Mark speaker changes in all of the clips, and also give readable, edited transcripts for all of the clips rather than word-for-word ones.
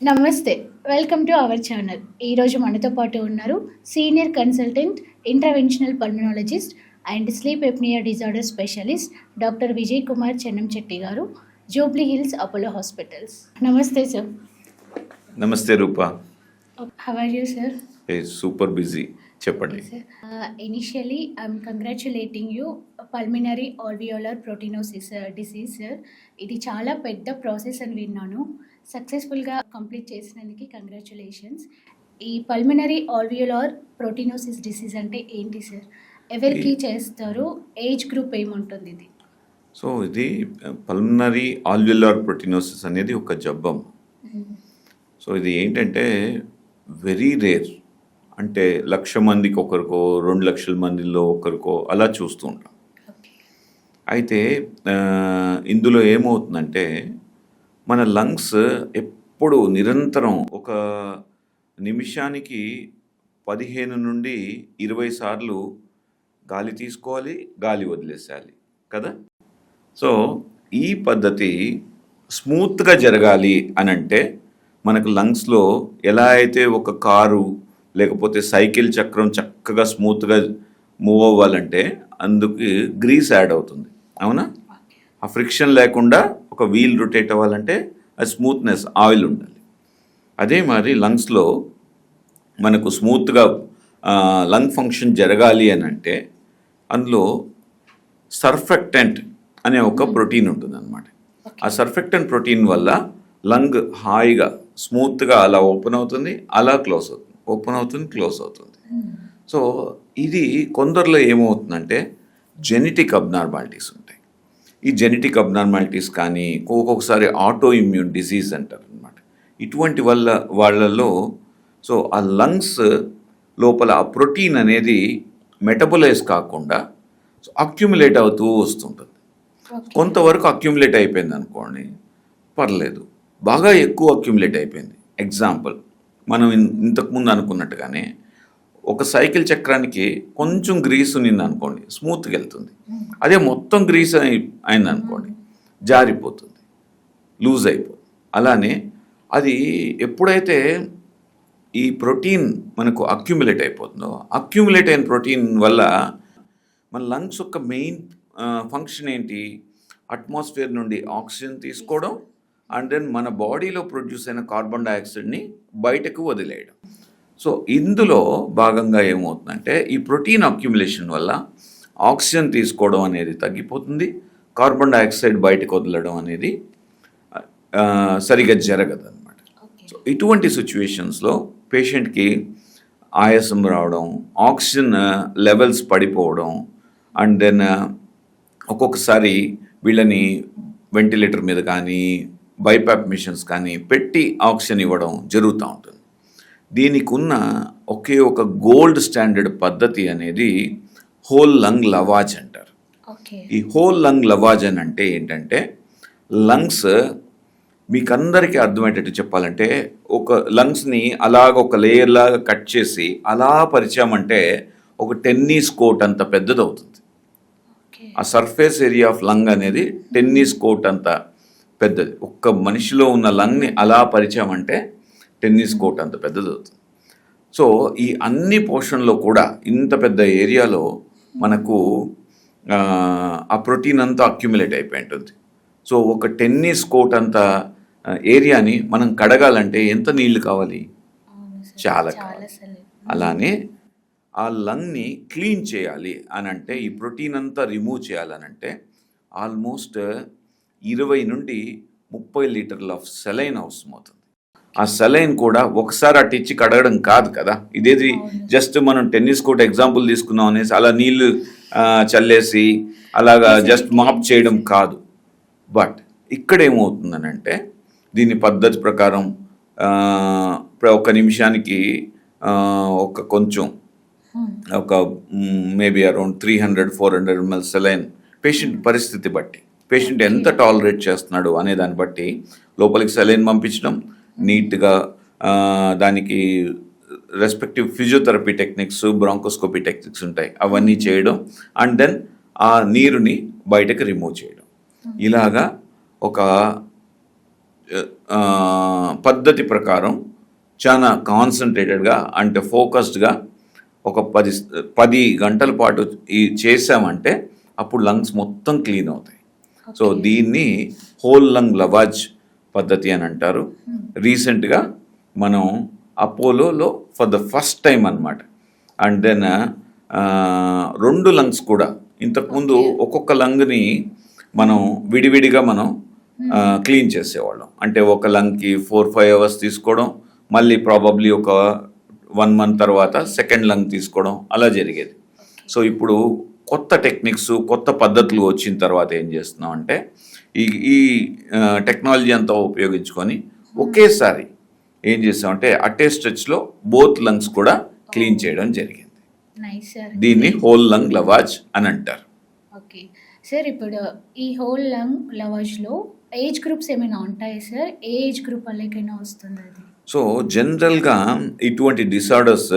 Speaker 1: నమస్తే. Welcome to our channel. ఈరోజు మనతో పాటు ఉన్నారు senior consultant, interventional pulmonologist and sleep apnea disorder specialist doctor Vijay Kumar Chennamchetti garu, Jubilee Hills Apollo Hospitals. నమస్తే సార్.
Speaker 2: నమస్తే Rupa.
Speaker 1: How are you sir?
Speaker 2: Super busy, చెప్పండి.
Speaker 1: Initially I'm congratulating you pulmonary alveolar proteinosis disease sir. ఇది చాలా పెద్ద ప్రాసెస్ అని విన్నాను. సక్సెస్ఫుల్గా complete చేసినందుకు కంగ్రాచులేషన్స్. ఈ పల్మినరీ ఆల్వియోలార్ ప్రోటీనోసిస్ డిసీజ్ అంటే ఏంటి సార్? ఎవరికి చేస్తారు? ఏజ్ గ్రూప్ ఏముంటుంది ఇది?
Speaker 2: సో ఇది పల్మినరీ ఆల్వియోలార్ ప్రోటీనోసిస్ అనేది ఒక జబ్బం. సో ఇది ఏంటంటే వెరీ రేర్, అంటే 1,00,000 మందికి ఒకరికో 2,00,000 మందిలో ఒకరికో అలా చూస్తూ ఉంటాం. అయితే ఇందులో ఏమవుతుందంటే మన లంగ్స్ ఎప్పుడు నిరంతరం ఒక నిమిషానికి 15 నుండి 20 సార్లు గాలి తీసుకోవాలి, గాలి వదిలేసేయాలి కదా. సో ఈ పద్ధతి స్మూత్గా జరగాలి అని అంటే మనకు లంగ్స్లో ఎలా అయితే ఒక కారు లేకపోతే సైకిల్ చక్రం చక్కగా స్మూత్గా మూవ్ అవ్వాలంటే అందుకు గ్రీస్ యాడ్ అవుతుంది, అవునా? ఆ ఫ్రిక్షన్ లేకుండా ఒక వీల్ రొటేట్ అవ్వాలంటే ఆ స్మూత్నెస్ ఆయిల్ ఉండాలి. అదే మరి లంగ్స్లో మనకు స్మూత్గా లంగ్ ఫంక్షన్ జరగాలి అని అంటే అందులో సర్ఫెక్టెంట్ అనే ఒక ప్రోటీన్ ఉంటుంది అన్నమాట. ఆ సర్ఫెక్టెంట్ ప్రోటీన్ వల్ల లంగ్ హాయిగా స్మూత్గా అలా ఓపెన్ అవుతుంది, అలా క్లోజ్ అవుతుంది, ఓపెన్ అవుతుంది, క్లోజ్ అవుతుంది. సో ఇది కొందరిలో ఏమవుతుందంటే జెనెటిక్ అబ్నార్మాలిటీస్ ఉంటాయి. ఈ జెనెటిక్ అబ్నార్మాలిటీస్ కానీ ఒక్కొక్కసారి ఆటో ఇమ్యూన్ డిసీజ్ అంటారు అనమాట. ఇటువంటి వాళ్ళలో సో ఆ లంగ్స్ లోపల ఆ ప్రోటీన్ అనేది మెటబలైజ్ కాకుండా అక్యుములేట్ అవుతూ వస్తుంటుంది. కొంతవరకు అక్యుములేట్ అయిపోయింది అనుకోండి, పర్లేదు. బాగా ఎక్కువ అక్యుములేట్ అయిపోయింది, ఎగ్జాంపుల్ మనం ఇంతకుముందు అనుకున్నట్టుగానే ఒక సైకిల్ చక్రానికి కొంచెం గ్రీస్ ఉన్నింది అనుకోండి, స్మూత్గా వెళ్తుంది. అదే మొత్తం గ్రీస్ అయింది అనుకోండి, జారిపోతుంది, లూజ్ అయిపోతుంది. అలానే అది ఎప్పుడైతే ఈ ప్రోటీన్ మనకు అక్యుములేట్ అయిపోతుందో, అక్యుములేట్ అయిన ప్రోటీన్ వల్ల మన లంగ్స్ యొక్క మెయిన్ ఫంక్షన్ ఏంటి? అట్మాస్ఫియర్ నుండి ఆక్సిజన్ తీసుకోవడం అండ్ దెన్ మన బాడీలో ప్రొడ్యూస్ అయిన కార్బన్ డైఆక్సైడ్ని బయటకు వదిలేయడం. సో ఇందులో భాగంగా ఏమవుతుందంటే ఈ ప్రోటీన్ అక్యుములేషన్ వల్ల ఆక్సిజన్ తీసుకోవడం అనేది తగ్గిపోతుంది, కార్బన్ డైఆక్సైడ్ బయటకు వదలడం అనేది సరిగా జరగదు అనమాట. సో ఇటువంటి సిచ్యువేషన్స్లో పేషెంట్కి ఆయాసం రావడం, ఆక్సిజన్ లెవెల్స్ పడిపోవడం అండ్ దెన్ ఒక్కొక్కసారి వీళ్ళని వెంటిలేటర్ మీద కానీ బైపాప్ మిషన్స్ కానీ పెట్టి ఆక్సిజన్ ఇవ్వడం జరుగుతూ ఉంటుంది. దీనికి ఉన్న ఒకే ఒక గోల్డ్ స్టాండర్డ్ పద్ధతి అనేది హోల్ లంగ్ లవాజ్ అంటారు. ఈ హోల్ లంగ్ లవాజ్ అని అంటే ఏంటంటే లంగ్స్ మీకు అందరికీ అర్థమయ్యేటట్టు చెప్పాలంటే ఒక లంగ్స్ని అలాగ ఒక లేయర్ లాగా కట్ చేసి అలా పరిచామంటే ఒక టెన్నిస్ కోర్ట్ అంత పెద్దది అవుతుంది. ఆ సర్ఫేస్ ఏరియా ఆఫ్ లంగ్ అనేది టెన్నిస్ కోర్ట్ అంత పెద్దది. ఒక్క మనిషిలో ఉన్న లంగ్ని అలా పరిచామంటే టెన్నిస్ కోర్ట్ అంత పెద్దది అవుతుంది. సో ఈ అన్ని పోర్షన్లో కూడా ఇంత పెద్ద ఏరియాలో మనకు ఆ ప్రోటీన్ అంతా అక్యుములేట్ అయిపోయి ఉంటుంది. సో ఒక టెన్నిస్ కోర్ట్ అంత ఏరియాని మనం కడగాలంటే ఎంత నీళ్లు కావాలి? చాలా కావాలి. అలానే ఆ లంగ్ని క్లీన్ చేయాలి అని అంటే, ఈ ప్రోటీన్ అంతా రిమూవ్ చేయాలనంటే ఆల్మోస్ట్ 20 నుండి 30 లీటర్ల ఆఫ్ సెలైన్ అవసరం అవుతుంది. ఆ సెలైన్ కూడా ఒకసారి అటు ఇచ్చి కడగడం కాదు కదా. ఇదేది జస్ట్ మనం టెన్నిస్ కోర్ట్ ఎగ్జాంపుల్ తీసుకున్నాం అనేసి అలా నీళ్లు చల్లేసి అలాగా జస్ట్ మాప్ చేయడం కాదు. బట్ ఇక్కడ ఏమవుతుందనంటే దీని పద్ధతి ప్రకారం ఒక నిమిషానికి ఒక కొంచెం ఒక maybe around 300-400 ml saline patient పరిస్థితి బట్టి, పేషెంట్ ఎంత టాలరేట్ చేస్తున్నాడు అనే దాన్ని బట్టి లోపలికి సెలైన్ పంపించడం, నీట్గా దానికి respective physiotherapy techniques, bronchoscopy techniques ఉంటాయి, అవన్నీ చేయడం అండ్ దెన్ ఆ నీరుని బయటకు రిమూవ్ చేయడం. ఇలాగా ఒక పద్ధతి ప్రకారం చాలా కాన్సన్ట్రేటెడ్గా అంటే ఫోకస్డ్గా ఒక 10 గంటల పాటు చేసామంటే అప్పుడు లంగ్స్ మొత్తం క్లీన్ అవుతాయి. సో దీన్ని హోల్ లంగ్ లవాజ్ పద్ధతి అని అంటారు. రీసెంట్గా మనం అపోలోలో ఫర్ ద ఫస్ట్ టైం అన్నమాట. అండ్ దెన్ 2 లంగ్స్ కూడా ఇంతకుముందు ఒక్కొక్క లంగ్ని మనం విడివిడిగా మనం క్లీన్ చేసేవాళ్ళం. అంటే ఒక లంగ్కి 4-5 అవర్స్ తీసుకోవడం, మళ్ళీ ప్రాబబ్లీ ఒక 1 మంత్ తర్వాత సెకండ్ లంగ్ తీసుకోవడం అలా జరిగేది. సో ఇప్పుడు కొత్త టెక్నిక్స్, కొత్త పద్ధతులు వచ్చిన తర్వాత ఏం చేస్తున్నాం అంటే ఈ టెక్నాలజీ అంతా ఉపయోగించుకొని ఒకేసారి ఏం చేస్తామంటే అటే స్ట్రెచ్లో బోత్ లంగ్స్ కూడా క్లీన్ చేయడం జరిగింది. దీన్ని హోల్ లంగ్ లవాజ్ అని అంటారు.
Speaker 1: ఓకే సార్, ఇప్పుడు ఈ హోల్ లంగ్ లవాజ్లో ఏజ్ గ్రూప్స్ ఏమైనా ఉంటాయి సార్? ఏ ఏజ్ గ్రూప్ వాళ్ళకైనా వస్తుంది అది?
Speaker 2: సో జనరల్గా ఇటువంటి డిసార్డర్స్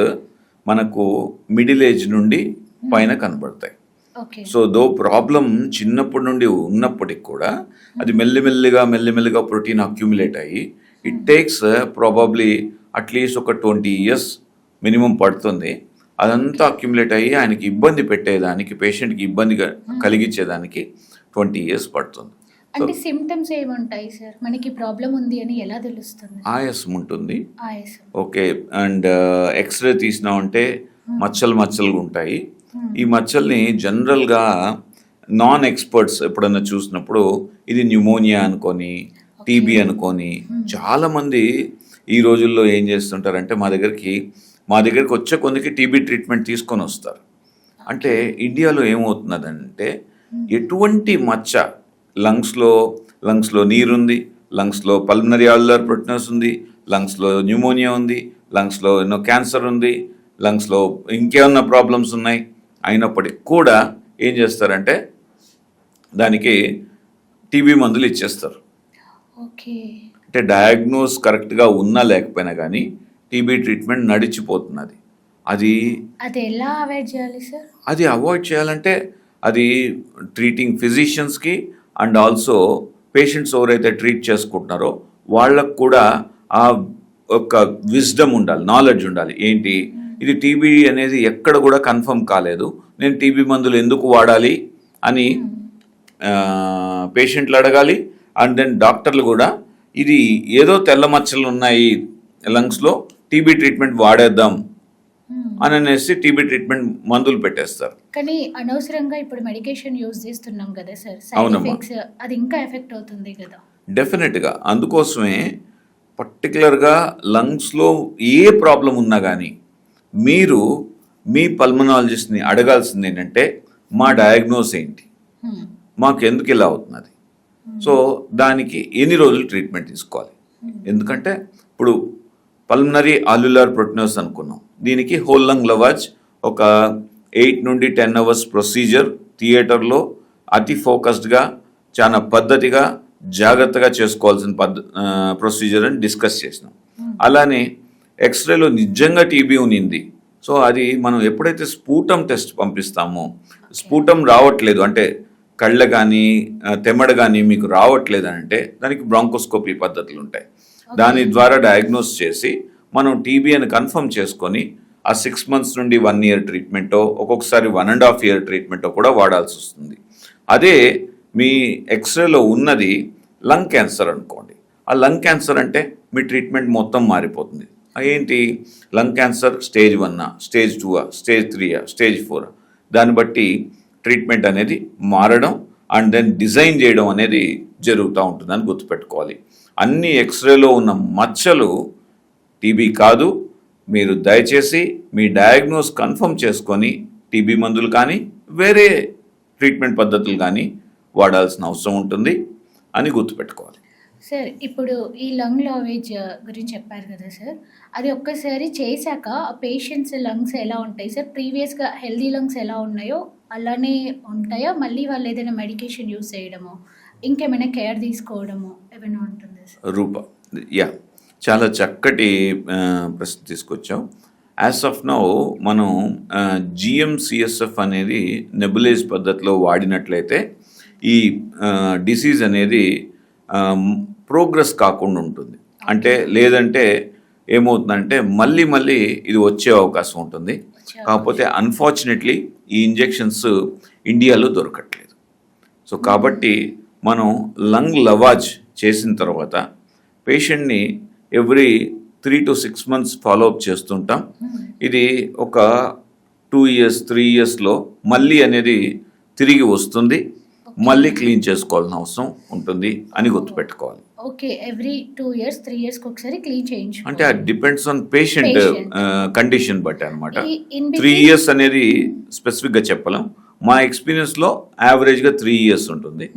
Speaker 2: మనకు మిడిల్ ఏజ్ నుండి పైన కనబడతాయి. సో దో ప్రాబ్లం చిన్నప్పటి నుండి ఉన్నప్పటికి కూడా అది మెల్లిమెల్లిగా ప్రోటీన్ అక్యుములేట్ అయ్యి ఇట్ టేక్స్ ప్రాబబ్లీ అట్లీస్ట్ ఒక 20 years మినిమం పడుతుంది. అదంతా అక్యుములేట్ అయ్యి ఆయనకి ఇబ్బంది పెట్టేదానికి, పేషెంట్కి ఇబ్బంది కలిగించేదానికి 20 years పడుతుంది.
Speaker 1: అంటే సిమ్టమ్స్ ఏముంటాయి సార్? మనకి ప్రాబ్లం ఉంది అని ఎలా తెలుస్తుంది?
Speaker 2: ఆయాసం ఉంటుంది. ఓకే, అండ్ ఎక్స్రే తీసినామంటే మచ్చలుగా ఉంటాయి. ఈ మచ్చల్ని జనరల్గా నాన్ ఎక్స్పర్ట్స్ ఎప్పుడన్నా చూసినప్పుడు ఇది న్యూమోనియా అనుకొని, టీబీ అనుకొని, చాలామంది ఈ రోజుల్లో ఏం చేస్తుంటారంటే మా దగ్గరికి వచ్చే కొందికి టీబీ ట్రీట్మెంట్ తీసుకొని వస్తారు. అంటే ఇండియాలో ఏమవుతున్నదంటే ఎటువంటి మచ్చ లంగ్స్లో నీరుంది, లంగ్స్లో పల్మనరీ ఆల్వియోలార్ ప్రోటీనోసిస్ ఉంది, లంగ్స్లో న్యూమోనియా ఉంది, లంగ్స్లో ఎన్నో క్యాన్సర్ ఉంది, లంగ్స్లో ఇంకేమన్నా ప్రాబ్లమ్స్ ఉన్నాయి. అయినప్పటికీ కూడా ఏం చేస్తారంటే దానికి టీబీ మందులు ఇచ్చేస్తారు. అంటే డయాగ్నోస్ కరెక్ట్గా ఉన్నా లేకపోయినా కానీ టీబీ ట్రీట్మెంట్ నడిచిపోతున్నది. అది
Speaker 1: ఎలా అవాయిడ్ చేయాలి సార్?
Speaker 2: అది అవాయిడ్ చేయాలంటే అది ట్రీటింగ్ ఫిజిషియన్స్కి అండ్ ఆల్సో పేషెంట్స్ ఎవరైతే ట్రీట్ చేసుకుంటున్నారో వాళ్ళకు కూడా ఆ ఒక విజ్డమ్ ఉండాలి, నాలెడ్జ్ ఉండాలి. ఏంటి, ఇది టీబీ అనేది ఎక్కడ కూడా కన్ఫర్మ్ కాలేదు, నేను టీబీ మందులు ఎందుకు వాడాలి అని పేషెంట్లు అడగాలి. అండ్ దెన్ డాక్టర్లు కూడా ఇది ఏదో తెల్ల మచ్చలు ఉన్నాయి లంగ్స్లో, టీబీ ట్రీట్మెంట్ వాడేద్దాం అని అనేసి టీబీ ట్రీట్మెంట్ మందులు పెట్టేస్తారు.
Speaker 1: కానీ అనవసరంగా ఇప్పుడు మెడికేషన్ యూజ్ చేస్తున్నాం కదా సార్, సైడ్ ఎఫెక్ట్స్ అది ఇంకా ఎఫెక్ట్ అవుతుంది కదా.
Speaker 2: డెఫినెట్గా అందుకోసమే పర్టికులర్గా లంగ్స్లో ఏ ప్రాబ్లం ఉన్నా కానీ మీరు మీ పల్మనాలజిస్ట్ని అడగాల్సింది ఏంటంటే మా డయాగ్నోస్ ఏంటి, మాకు ఎందుకు ఇలా అవుతున్నది, సో దానికి ఎన్ని రోజులు ట్రీట్మెంట్ తీసుకోవాలి. ఎందుకంటే ఇప్పుడు పల్మనరీ ఆల్వియోలార్ ప్రోటీనోసిస్ అనుకున్నాం, దీనికి హోల్ లంగ్ లవాజ్ ఒక 8 నుండి 10 hours ప్రొసీజర్ థియేటర్లో అతి ఫోకస్డ్గా చాలా పద్ధతిగా జాగ్రత్తగా చేసుకోవాల్సిన ప్రొసీజర్ అని డిస్కస్ చేసినాం. అలానే ఎక్స్రేలో నిజంగా టీబీ ఉన్నింది, సో అది మనం ఎప్పుడైతే స్పూటం టెస్ట్ పంపిస్తామో, స్పూటం రావట్లేదు అంటే కళ్ళ కానీ తెమ్మడ కానీ మీకు రావట్లేదు అని అంటే దానికి బ్రాంకోస్కోపీ పద్ధతులు ఉంటాయి. దాని ద్వారా డయాగ్నోస్ చేసి మనం టీబీ అని కన్ఫర్మ్ చేసుకొని ఆ 6 months నుండి 1 year ట్రీట్మెంటో, ఒక్కొక్కసారి 1.5 year ట్రీట్మెంటో కూడా వాడాల్సి వస్తుంది. అదే మీ ఎక్స్రేలో ఉన్నది లంగ్ క్యాన్సర్ అనుకోండి, ఆ లంగ్ క్యాన్సర్ అంటే మీ ట్రీట్మెంట్ మొత్తం మారిపోతుంది. ఏంటి, lung cancer stage 1, stage 2, stage 3, stage 4, దాన్ని బట్టి ట్రీట్మెంట్ అనేది మారడం అండ్ దెన్ డిజైన్ చేయడం అనేది జరుగుతూ ఉంటుందని గుర్తుపెట్టుకోవాలి. అన్ని ఎక్స్రేలో ఉన్న మచ్చలు టీబీ కాదు. మీరు దయచేసి మీ డయాగ్నోస్ కన్ఫర్మ్ చేసుకొని టీబీ మందులు కానీ వేరే ట్రీట్మెంట్ పద్ధతులు కానీ వాడాల్సిన అవసరం ఉంటుంది అని గుర్తుపెట్టుకోవాలి.
Speaker 1: సార్, ఇప్పుడు ఈ లంగ్ లావేజ్ గురించి చెప్పారు కదా సార్, అది ఒక్కసారి చేశాక ఆ పేషెంట్స్ లంగ్స్ ఎలా ఉంటాయి సార్? ప్రీవియస్గా హెల్దీ లంగ్స్ ఎలా ఉన్నాయో అలానే ఉంటాయా? మళ్ళీ వాళ్ళు ఏదైనా మెడికేషన్ యూస్ చేయడమో, ఇంకేమైనా కేర్ తీసుకోవడమో ఏమైనా ఉంటుందా సార్?
Speaker 2: రూప, చాలా చక్కటి ప్రశ్న తీసుకొచ్చాం. యాజ్ ఆఫ్ నౌ మనం GMCSF అనేది నెబులైజ్ పద్ధతిలో వాడినట్లయితే ఈ డిసీజ్ అనేది ప్రోగ్రెస్ కాకుండా ఉంటుంది. అంటే లేదంటే ఏమవుతుందంటే మళ్ళీ మళ్ళీ ఇది వచ్చే అవకాశం ఉంటుంది. కాకపోతే అన్ఫార్చునేట్లీ ఈ ఇంజెక్షన్స్ ఇండియాలో దొరకట్లేదు. సో కాబట్టి మనం లంగ్ లవాజ్ చేసిన తర్వాత పేషెంట్ని ఎవ్రీ 3 to 6 months ఫాలోఅప్ చేస్తుంటాం. ఇది ఒక 2 years 3 yearsలో మళ్ళీ అనేది తిరిగి వస్తుంది. మళ్ళీ క్లీన్ చేసుకోవాల్సిన అవసరం ఉంటుంది అని గుర్తుపెట్టుకోవాలి.
Speaker 1: ఓకే, ఎవ్రీ 2 years 3 years ఒకసారి క్లీన్ చేయించు.
Speaker 2: అంటే అది డిపెండ్స్ ఆన్ పేషెంట్ కండిషన్ బట్టి అనమాట.
Speaker 1: in
Speaker 2: 3 years అనేది స్పెసిఫిక్గా చెప్పలేం. మా ఎక్స్పీరియన్స్లో యావరేజ్గా 3 years ఉంటుంది.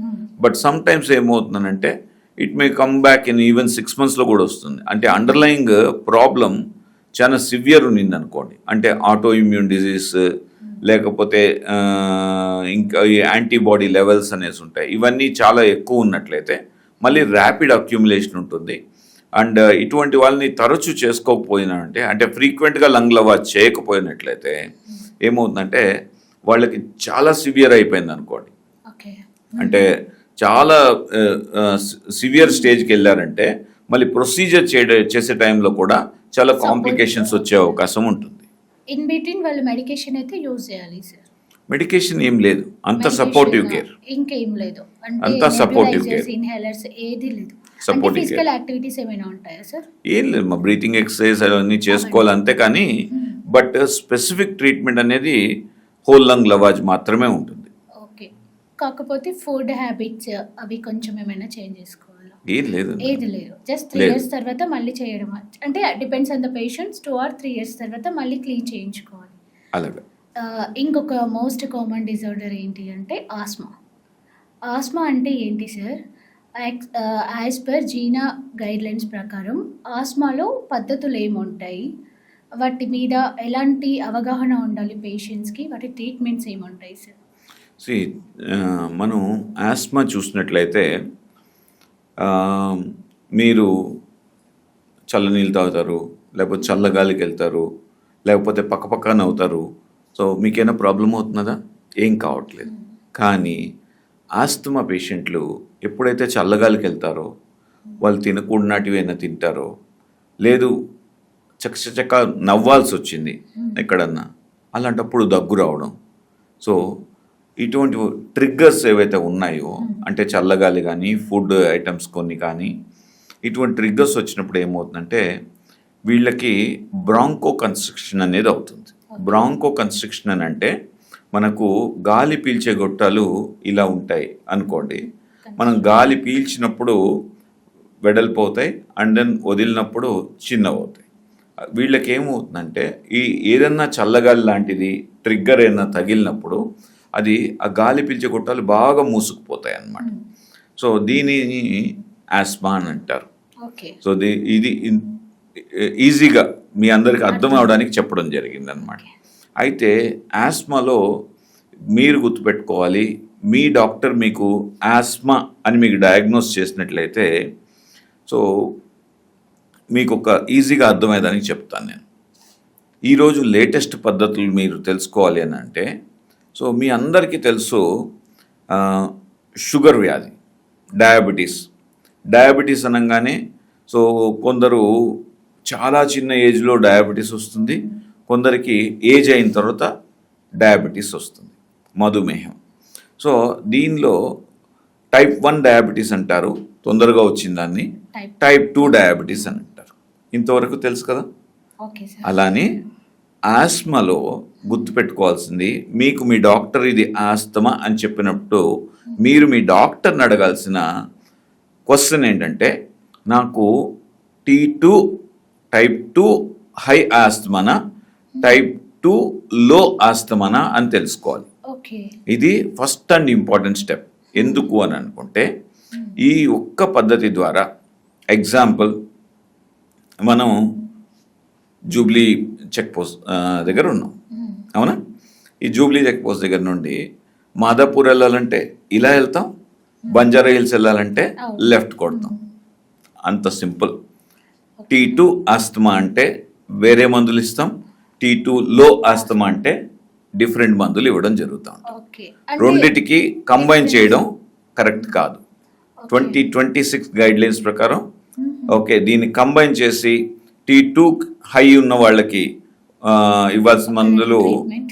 Speaker 2: బట్ సమ్ టైమ్స్ ఏమవుతుందనంటే it may come back in even 6 monthsలో కూడా వస్తుంది. అంటే అండర్లయింగ్ ప్రాబ్లం చాలా సివియర్ ఉన్నింది అనుకోండి, అంటే ఆటో ఇమ్యూన్ డిజీజ్ లేకపోతే ఇంకా యాంటీబాడీ లెవెల్స్ అనేసి ఉంటాయి. ఇవన్నీ చాలా ఎక్కువ ఉన్నట్లయితే మళ్ళీ ర్యాపిడ్ అక్యుములేషన్ ఉంటుంది. అండ్ ఇటువంటి వాళ్ళని తరచూ చేసుకోకపోయినా అంటే ఫ్రీక్వెంట్గా లంగ్ లవాజ్ చేయకపోయినట్లయితే ఏమవుతుందంటే వాళ్ళకి చాలా సివియర్ అయిపోయింది అనుకోండి, అంటే చాలా సివియర్ స్టేజ్కి వెళ్ళారంటే మళ్ళీ ప్రొసీజర్ చేసే టైంలో కూడా చాలా కాంప్లికేషన్స్ వచ్చే అవకాశం ఉంటుంది.
Speaker 1: ఇన్ బిట్వీన్ వాళ్ళు మెడికేషన్ అయితే యూజ్ చేయాలి సార్?
Speaker 2: మెడికేషన్ ఏం లేదు, అంత సపోర్టివ్ కేర్,
Speaker 1: ఇంకేం లేదు,
Speaker 2: అంత సపోర్టివ్ కేర్,
Speaker 1: ఇన్హేలర్స్ ఏది లేదు.
Speaker 2: సపోర్టివ్
Speaker 1: ఫిజికల్ యాక్టివిటీస్ ఏమైనా ఉంటాయా సార్?
Speaker 2: ఏం లేదు, మా బ్రీతింగ్ ఎక్సర్సైజ్ అవన్నీ చేసుకోవాలి అంతే. కానీ బట్ స్పెసిఫిక్ ట్రీట్మెంట్ అనేది హోల్ లంగ్ లవాజ్ మాత్రమే ఉంటుంది.
Speaker 1: ఓకే, కాకపోతే ఫుడ్ హ్యాబిట్స్ అవి కొంచెం ఏమైనా చేంజ్ చేసుకోవాలా?
Speaker 2: ఏది లేదు,
Speaker 1: జస్ట్ 3 years తర్వాత మళ్ళీ చేయడం, అంటే depends on the patients. 2 or 3 years తర్వాత మళ్ళీ క్లీన్ చేయించుకోవాలి.
Speaker 2: అలాగే
Speaker 1: ఇంకొక మోస్ట్ కామన్ డిజార్డర్ ఏంటి అంటే ఆస్మా. ఆస్మా అంటే ఏంటి సార్? యాజ్ పర్ జీనా గైడ్లైన్స్ ప్రకారం ఆస్మాలో పద్ధతులు ఏముంటాయి, వాటి మీద ఎలాంటి అవగాహన ఉండాలి పేషెంట్స్కి, వాటి ట్రీట్మెంట్స్ ఏముంటాయి సార్?
Speaker 2: మనం ఆస్మా చూసినట్లయితే మీరు చల్లనీళ్ళు తాగుతారు, లేకపోతే చల్లగాలికి వెళ్తారు, లేకపోతే పక్కపక్కన అవుతారు. సో మీకేమైనా ప్రాబ్లం అవుతున్నదా? ఏం కావట్లేదు. కానీ ఆస్తమా పేషెంట్లు ఎప్పుడైతే చల్లగాలికి వెళ్తారో, వాళ్ళు తినకూడనాటివి అయినా తింటారో, లేదు చక్క నవ్వాల్సి వచ్చింది ఎక్కడన్నా, అలాంటప్పుడు దగ్గు రావడం. సో ఇటువంటి ట్రిగ్గర్స్ ఏవైతే ఉన్నాయో, అంటే చల్లగాలి కానీ ఫుడ్ ఐటమ్స్ కొన్ని కానీ, ఇటువంటి ట్రిగ్గర్స్ వచ్చినప్పుడు ఏమవుతుందంటే వీళ్ళకి బ్రాంకో కన్స్ట్రిక్షన్ అనేది అవుతుంది. బ్రాంకో కన్స్ట్రిక్షన్ అని అంటే మనకు గాలి పీల్చే గొట్టాలు ఇలా ఉంటాయి అనుకోండి. మనం గాలి పీల్చినప్పుడు వెడల్పు అవుతాయి, అండ్ దెన్ వదిలినప్పుడు చిన్నవవుతాయి. వీళ్ళకి ఏమవుతుందంటే ఏదన్నా చల్లగాలి లాంటిది ట్రిగ్గర్ ఏదైనా తగిలినప్పుడు అది ఆ గాలి పీల్చే గొట్టాలు బాగా మూసుకుపోతాయి అన్నమాట. సో దీనిని ఆస్మా అని అంటారు. సో ఇది ఈజీగా మీ అందరికి అర్థం అవడానికి చెప్పడం జరిగింది అనమాట. అయితే ఆస్మాలో మీరు గుర్తుపెట్టుకోవాలి, మీ డాక్టర్ మీకు ఆస్మా అని మీకు డయాగ్నోస్ చేసినట్లయితే, సో మీకు ఒక ఈజీగా అర్థమయ్యేదానికి చెప్తాను నేను. ఈరోజు లేటెస్ట్ పద్ధతులు మీరు తెలుసుకోవాలి అని అంటే, సో మీ అందరికీ తెలుసు షుగర్ వ్యాధి, డయాబెటీస్ అనగానే సో కొందరు చాలా చిన్న ఏజ్లో డయాబెటీస్ వస్తుంది, కొందరికి ఏజ్ అయిన తర్వాత డయాబెటీస్ వస్తుంది, మధుమేహం. సో దీనిలో type 1 డయాబెటీస్ అంటారు, తొందరగా వచ్చిన దాన్ని type 2 డయాబెటీస్ అని అంటారు. ఇంతవరకు తెలుసు కదా. అలానే ఆస్మాలో గుర్తుపెట్టుకోవాల్సింది, మీకు మీ డాక్టర్ ఇది ఆస్తమా అని చెప్పినప్పుడు మీరు మీ డాక్టర్ని అడగాల్సిన క్వశ్చన్ ఏంటంటే, నాకు T2 type 2 హై ఆస్తమానా, type 2 లో ఆస్తమానా అని తెలుసుకోవాలి. ఇది ఫస్ట్ అండ్ ఇంపార్టెంట్ స్టెప్. ఎందుకు అని అనుకుంటే, ఈ ఒక్క పద్ధతి ద్వారా, ఎగ్జాంపుల్ మనం జూబ్లీ చెక్ పోస్ట్ దగ్గర ఉన్నాం, అవునా? ఈ జూబ్లీ చెక్ పోస్ట్ దగ్గర నుండి మాదాపూర్ వెళ్ళాలంటే ఇలా వెళ్తాం, బంజారా హిల్స్ వెళ్ళాలంటే లెఫ్ట్ కొడతాం, అంత సింపుల్. T2 ఆస్తమా అంటే వేరే మందులు ఇస్తాం, T2 లో ఆస్తమా అంటే డిఫరెంట్ మందులు ఇవ్వడం జరుగుతూ ఉంటుంది. రెండిటికి కంబైన్ చేయడం కరెక్ట్ కాదు. 2026 గైడ్ లైన్స్ ప్రకారం ఓకే దీన్ని కంబైన్ చేసి T2 హై ఉన్న వాళ్ళకి ఇవ్వాల్సిన మందులు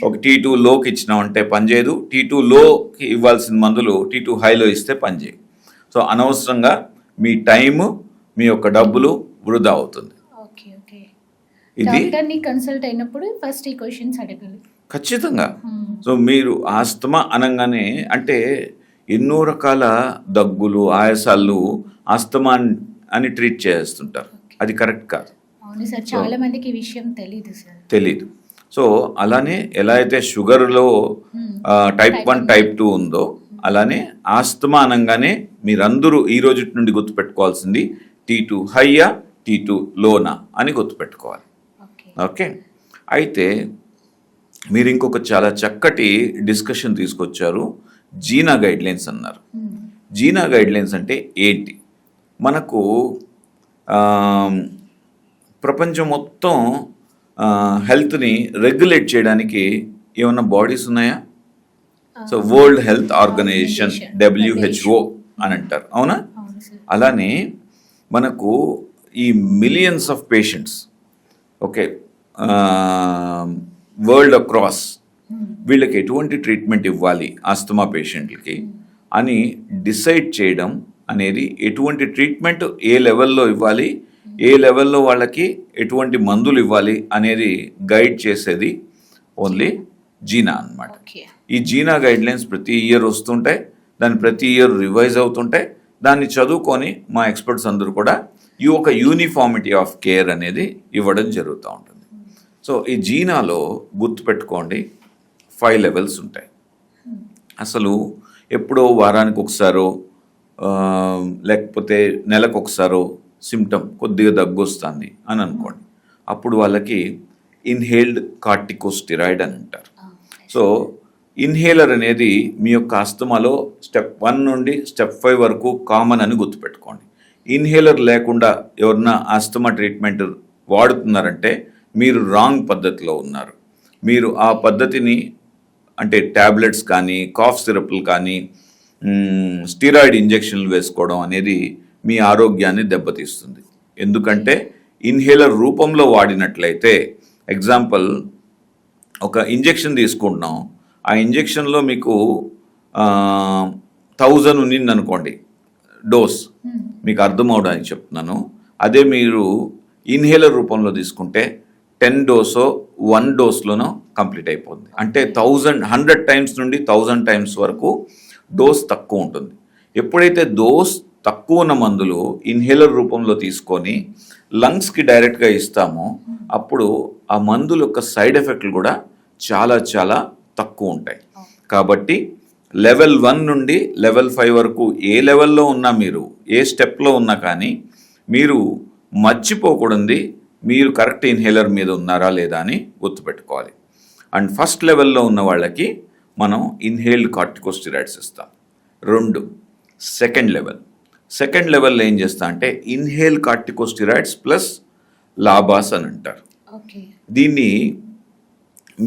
Speaker 2: ఒక T2 లోకి ఇచ్చినామంటే పనిచేయదు, T2 లోకి ఇవ్వాల్సిన మందులు T2 హైలో ఇస్తే పనిచేయదు. సో అనవసరంగా మీ టైము మీ యొక్క డబ్బులు వృధా అవుతుంది.
Speaker 1: ఇది డాక్టర్ని కన్సల్ట్ అయినప్పుడు ఫస్ట్ ఈ క్వశ్చన్స్ అడగాలి
Speaker 2: ఖచ్చితంగా. సో మీరు ఆస్తమా అనగానే అంటే ఎన్నో రకాల దగ్గులు ఆయాసాలు ఆస్తమా అని ట్రీట్ చేస్తుంటారు, అది కరెక్ట్ కాదు.
Speaker 1: అవును సార్, చాలా మందికి ఈ విషయం తెలీదు.
Speaker 2: సో అలానే ఎలా అయితే షుగర్లో టైప్ 1 టైప్ 2 ఉందో అలానే ఆస్తమా అనగానే మీరందరూ ఈ రోజు నుండి గుర్తుపెట్టుకోవాల్సింది T2 హైయా T2 లోనా అని గుర్తుపెట్టుకోవాలి. ఓకే, అయితే మీరు ఇంకొక చాలా చక్కటి డిస్కషన్ తీసుకొచ్చారు, జీనా గైడ్లైన్స్ అన్నారు. జీనా గైడ్లైన్స్ అంటే ఏంటి? మనకు ప్రపంచం మొత్తం హెల్త్ని రెగ్యులేట్ చేయడానికి ఏమన్నా బాడీస్ ఉన్నాయా? So world health organisation WHO అని అంటారు, అవునా? అలానే మనకు ఈ millions of patients okay world across వీళ్ళకి ఎటువంటి ట్రీట్మెంట్ ఇవ్వాలి ఆస్తమా పేషెంట్లకి అని డిసైడ్ చేయడం అనేది, ఎటువంటి ట్రీట్మెంట్ ఏ లెవెల్లో ఇవ్వాలి, ఏ లెవెల్లో వాళ్ళకి ఎటువంటి మందులు ఇవ్వాలి అనేది గైడ్ చేసేది ఓన్లీ జీనా అన్నమాట. ఈ జీనా గైడ్లైన్స్ ప్రతి ఇయర్ వస్తుంటాయి, దాన్ని ప్రతి ఇయర్ రివైజ్ అవుతుంటాయి. దాన్ని చదువుకొని మా ఎక్స్పర్ట్స్ అందరూ కూడా ఈ ఒక యూనిఫార్మిటీ ఆఫ్ కేర్ అనేది ఇవ్వడం జరుగుతూ ఉంటుంది. సో ఈ జీనాలో గుర్తుపెట్టుకోండి 5 లెవెల్స్ ఉంటాయి. అసలు ఎప్పుడో వారానికి ఒకసారో లేకపోతే నెలకు ఒకసారో సిమ్టమ్ కొద్దిగా దగ్గు వస్తుంది అని అనుకోండి, అప్పుడు వాళ్ళకి ఇన్హేల్డ్ కార్టికోస్టెరాయిడ్ అని అంటారు. సో ఇన్హేలర్ అనేది మీ యొక్క ఆస్తమాలో స్టెప్ 1 నుండి స్టెప్ 5 వరకు కామన్ అని గుర్తుపెట్టుకోండి. ఇన్హేలర్ లేకుండా ఎవరన్నా ఆస్తమా ట్రీట్మెంట్ వాడుతున్నారంటే మీరు రాంగ్ పద్ధతిలో ఉన్నారు. మీరు ఆ పద్ధతిని అంటే ట్యాబ్లెట్స్ కానీ కాఫ్ సిరప్లు కానీ స్టీరాయిడ్ ఇంజెక్షన్లు వేసుకోవడం అనేది మీ ఆరోగ్యాన్ని దెబ్బతీస్తుంది. ఎందుకంటే ఇన్హేలర్ రూపంలో వాడినట్లయితే ఎగ్జాంపుల్ ఒక ఇంజెక్షన్ తీసుకుంటున్నాం, ఆ ఇంజెక్షన్లో మీకు 1000 ఉన్నిందనుకోండి డోస్, మీకు అర్థం అవడానికి చెప్తున్నాను. అదే మీరు ఇన్హేలర్ రూపంలో తీసుకుంటే 10 డోసో 1 డోస్లోనో కంప్లీట్ అయిపోతుంది. అంటే 100 టైమ్స్ నుండి 1000 టైమ్స్ వరకు డోస్ తక్కువ ఉంటుంది. ఎప్పుడైతే డోస్ తక్కువ ఉన్న మందులు ఇన్హేలర్ రూపంలో తీసుకొని లంగ్స్కి డైరెక్ట్గా ఇస్తామో అప్పుడు ఆ మందుల యొక్క సైడ్ ఎఫెక్ట్లు కూడా చాలా చాలా తక్కువ ఉంటాయి. కాబట్టి లెవెల్ 1 నుండి లెవెల్ 5 వరకు ఏ లెవెల్లో ఉన్నా, మీరు ఏ స్టెప్లో ఉన్నా కానీ మీరు మర్చిపోకూడదు మీరు కరెక్ట్ ఇన్హేలర్ మీద ఉన్నారా లేదా అని గుర్తుపెట్టుకోవాలి. అండ్ ఫస్ట్ లెవెల్లో ఉన్న వాళ్ళకి మనం ఇన్హేల్డ్ కార్టికోస్టెరాయిడ్స్ ఇస్తాం. 2 సెకండ్ లెవెల్లో ఏం చేస్తా అంటే ఇన్హేల్ కార్టికోస్టెరాయిడ్స్ ప్లస్ లాబాస్ అని అంటారు. దీన్ని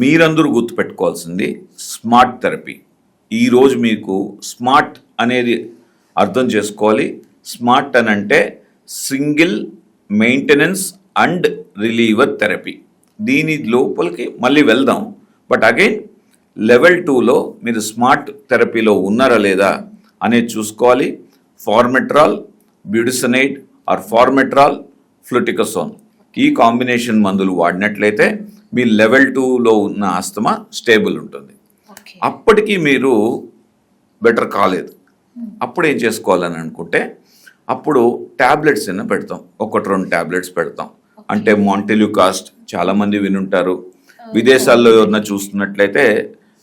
Speaker 2: మీరందరూ గుర్తుపెట్టుకోవాల్సింది స్మార్ట్ థెరపీ. ఈరోజు మీకు స్మార్ట్ అనేది అర్థం చేసుకోవాలి. స్మార్ట్ అని అంటే single maintenance and reliever therapy. దీని లోపలికి మళ్ళీ వెళ్దాం, బట్ అగైన్ లెవెల్ 2లో మీరు స్మార్ట్ థెరపీలో ఉన్నారా లేదా అనేది చూసుకోవాలి. ఫార్మెట్రాల్, బ్యూడిసనైడ్ ఆర్ ఫార్మెట్రాల్, ఫ్లూటికసోన్ ఈ కాంబినేషన్ మందులు వాడినట్లయితే మీ లెవెల్ 2లో ఉన్న ఆస్తమా స్టేబుల్ ఉంటుంది. అప్పటికి మీరు బెటర్ కాలేదు, అప్పుడు ఏం చేసుకోవాలని అనుకుంటే అప్పుడు ట్యాబ్లెట్స్ అయినా పెడతాం, 1-2 ట్యాబ్లెట్స్ పెడతాం. అంటే మాంటెల్యూకాస్ట్ చాలామంది వినుంటారు. విదేశాల్లో ఎవరన్నా చూస్తున్నట్లయితే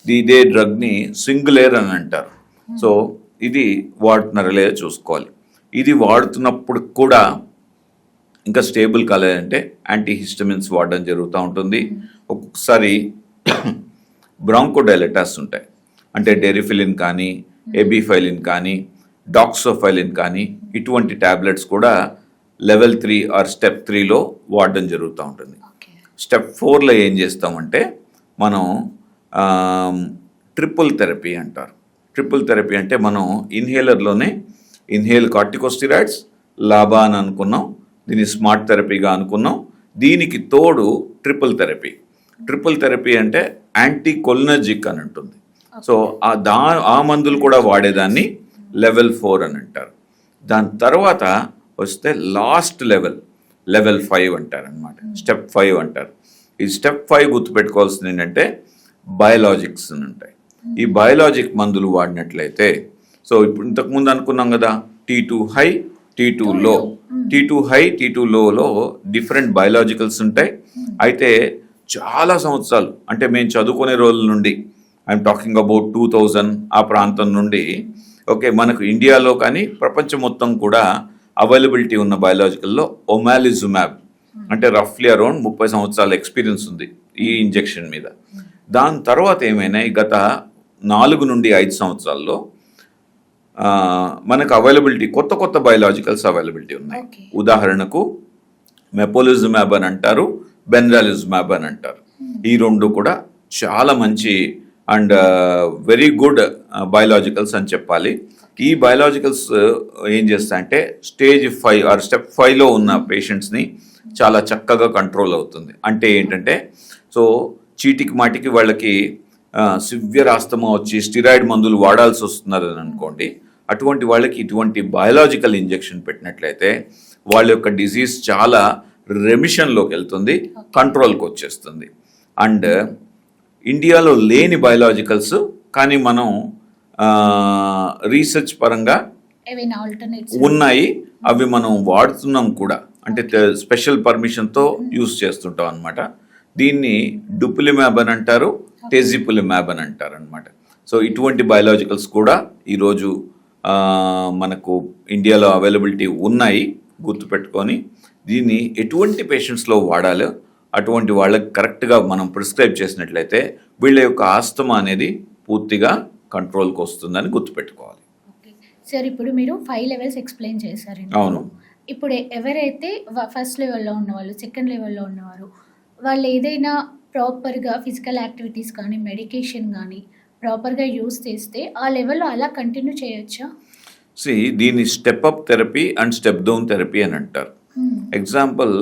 Speaker 2: ఇదే డ్రగ్ని సింగులేర్ అని అంటారు. సో ఇది వాడుతున్నారా లేదా చూసుకోవాలి. ఇది వాడుతున్నప్పుడు కూడా ఇంకా స్టేబుల్ కాలేదంటే యాంటీహిస్టమిన్స్ వాడడం జరుగుతూ ఉంటుంది. ఒక్కొక్కసారి బ్రాంకోడైలటాస్ ఉంటాయి, అంటే డెరిఫిలిన్ కానీ ఎబిఫైలిన్ కానీ డాక్సోఫైలిన్ కానీ ఇటువంటి ట్యాబ్లెట్స్ కూడా లెవెల్ 3 ఆర్ స్టెప్ 3లో వాడడం జరుగుతూ ఉంటుంది. స్టెప్ 4లో ఏం చేస్తామంటే మనం ట్రిపుల్ థెరపీ అంటారు. ట్రిపుల్ థెరపీ అంటే మనం ఇన్హేలర్లోనే ఇన్హేల్ కార్టికోస్టిరాయిడ్స్ లాబా అని అనుకున్నాం, దీన్ని స్మార్ట్ థెరపీగా అనుకున్నాం. దీనికి తోడు ట్రిపుల్ థెరపీ అంటే యాంటీకొలినర్జిక్ అని ఉంటుంది. సో ఆ మందులు కూడా వాడేదాన్ని లెవెల్ 4 అని అంటారు. దాని తర్వాత వస్తే లాస్ట్ లెవెల్ 5 అంటారు అనమాట, స్టెప్ 5 అంటారు. ఈ స్టెప్ 5 గుర్తుపెట్టుకోవాల్సింది ఏంటంటే బయోలాజిక్స్ అని ఉంటాయి. ఈ బయోలాజిక్ మందులు వాడినట్లయితే, సో ఇప్పుడు ఇంతకుముందు అనుకున్నాం కదా T2 హై T2 లో, T2 హై T2 లోలో డిఫరెంట్ బయోలాజికల్స్ ఉంటాయి. అయితే చాలా సంవత్సరాలు అంటే మేము చదువుకునే రోజుల నుండి, ఐఎమ్ టాకింగ్ అబౌట్ 2000 ఆ ప్రాంతం నుండి ఓకే, మనకు ఇండియాలో కానీ ప్రపంచం మొత్తం కూడా అవైలబిలిటీ ఉన్న బయోలాజికల్లో ఒమాలిజుమాబ్ అంటే రఫ్లీ అరౌండ్ 30 సంవత్సరాల ఎక్స్పీరియన్స్ ఉంది ఈ ఇంజెక్షన్ మీద. దాని తర్వాత ఏమైనాయి, గత 4 నుండి 5 సంవత్సరాల్లో మనకు అవైలబిలిటీ కొత్త బయోలాజికల్స్ అవైలబిలిటీ ఉన్నాయి. ఉదాహరణకు మెపోలిజుమాబ్ అని అంటారు, బెన్రాలిజుమాబ్ అని అంటారు. ఈ రెండు కూడా చాలా మంచి అండ్ వెరీ గుడ్ బయోలాజికల్స్ అని చెప్పాలి. ఈ బయోలాజికల్స్ ఏం చేస్తాయంటే స్టేజ్ 5 ఆర్ స్టెప్ 5లో ఉన్న పేషెంట్స్ని చాలా చక్కగా కంట్రోల్ అవుతుంది. అంటే ఏంటంటే, సో చీటికి మాటికి వాళ్ళకి సివియర్ ఆస్తమా వచ్చి స్టిరాయిడ్ మందులు వాడాల్సి వస్తున్నారని అనుకోండి, అటువంటి వాళ్ళకి ఇటువంటి బయోలాజికల్ ఇంజెక్షన్ పెట్టినట్లయితే వాళ్ళ యొక్క డిజీజ్ చాలా రెమిషన్లోకి వెళ్తుంది, కంట్రోల్కి వచ్చేస్తుంది. అండ్ ఇండియాలో లేని బయోలాజికల్స్ కానీ మనం రీసెర్చ్ పరంగా ఉన్నాయి, అవి మనం వాడుతున్నాం కూడా. అంటే స్పెషల్ పర్మిషన్తో యూస్ చేస్తుంటాం అనమాట. దీన్ని డుపిలిమాబ్ అని అంటారు, టెజిపులిమాబ్ అని అంటారు అనమాట. సో ఇటువంటి బయోలాజికల్స్ కూడా ఈరోజు మనకు ఇండియాలో అవైలబిలిటీ ఉన్నాయి. గుర్తుపెట్టుకొని దీన్ని ఎటువంటి పేషెంట్స్లో వాడాలో అటువంటి వాళ్ళకి కరెక్ట్గా మనం ప్రిస్క్రైబ్ చేసినట్లయితే వీళ్ళ యొక్క ఆస్తమా అనేది పూర్తిగా కంట్రోల్కి వస్తుందని గుర్తుపెట్టుకోవాలి.
Speaker 1: సార్, ఇప్పుడు మీరు 5 లెవెల్స్ ఎక్స్ప్లెయిన్ చేశారు.
Speaker 2: అవును.
Speaker 1: ఇప్పుడు ఎవరైతే ఫస్ట్ లెవెల్లో ఉన్నవాళ్ళు, సెకండ్ లెవెల్లో ఉన్నవారు, వాళ్ళు ఏదైనా ప్రాపర్గా ఫిజికల్ యాక్టివిటీస్ కానీ మెడికేషన్ కానీ ప్రాపర్గా యూస్ చేస్తే ఆ లెవెల్లో అలా కంటిన్యూ చేయొచ్చా?
Speaker 2: దీన్ని step up therapy and step down therapy అని అంటారు. ఎగ్జాంపుల్,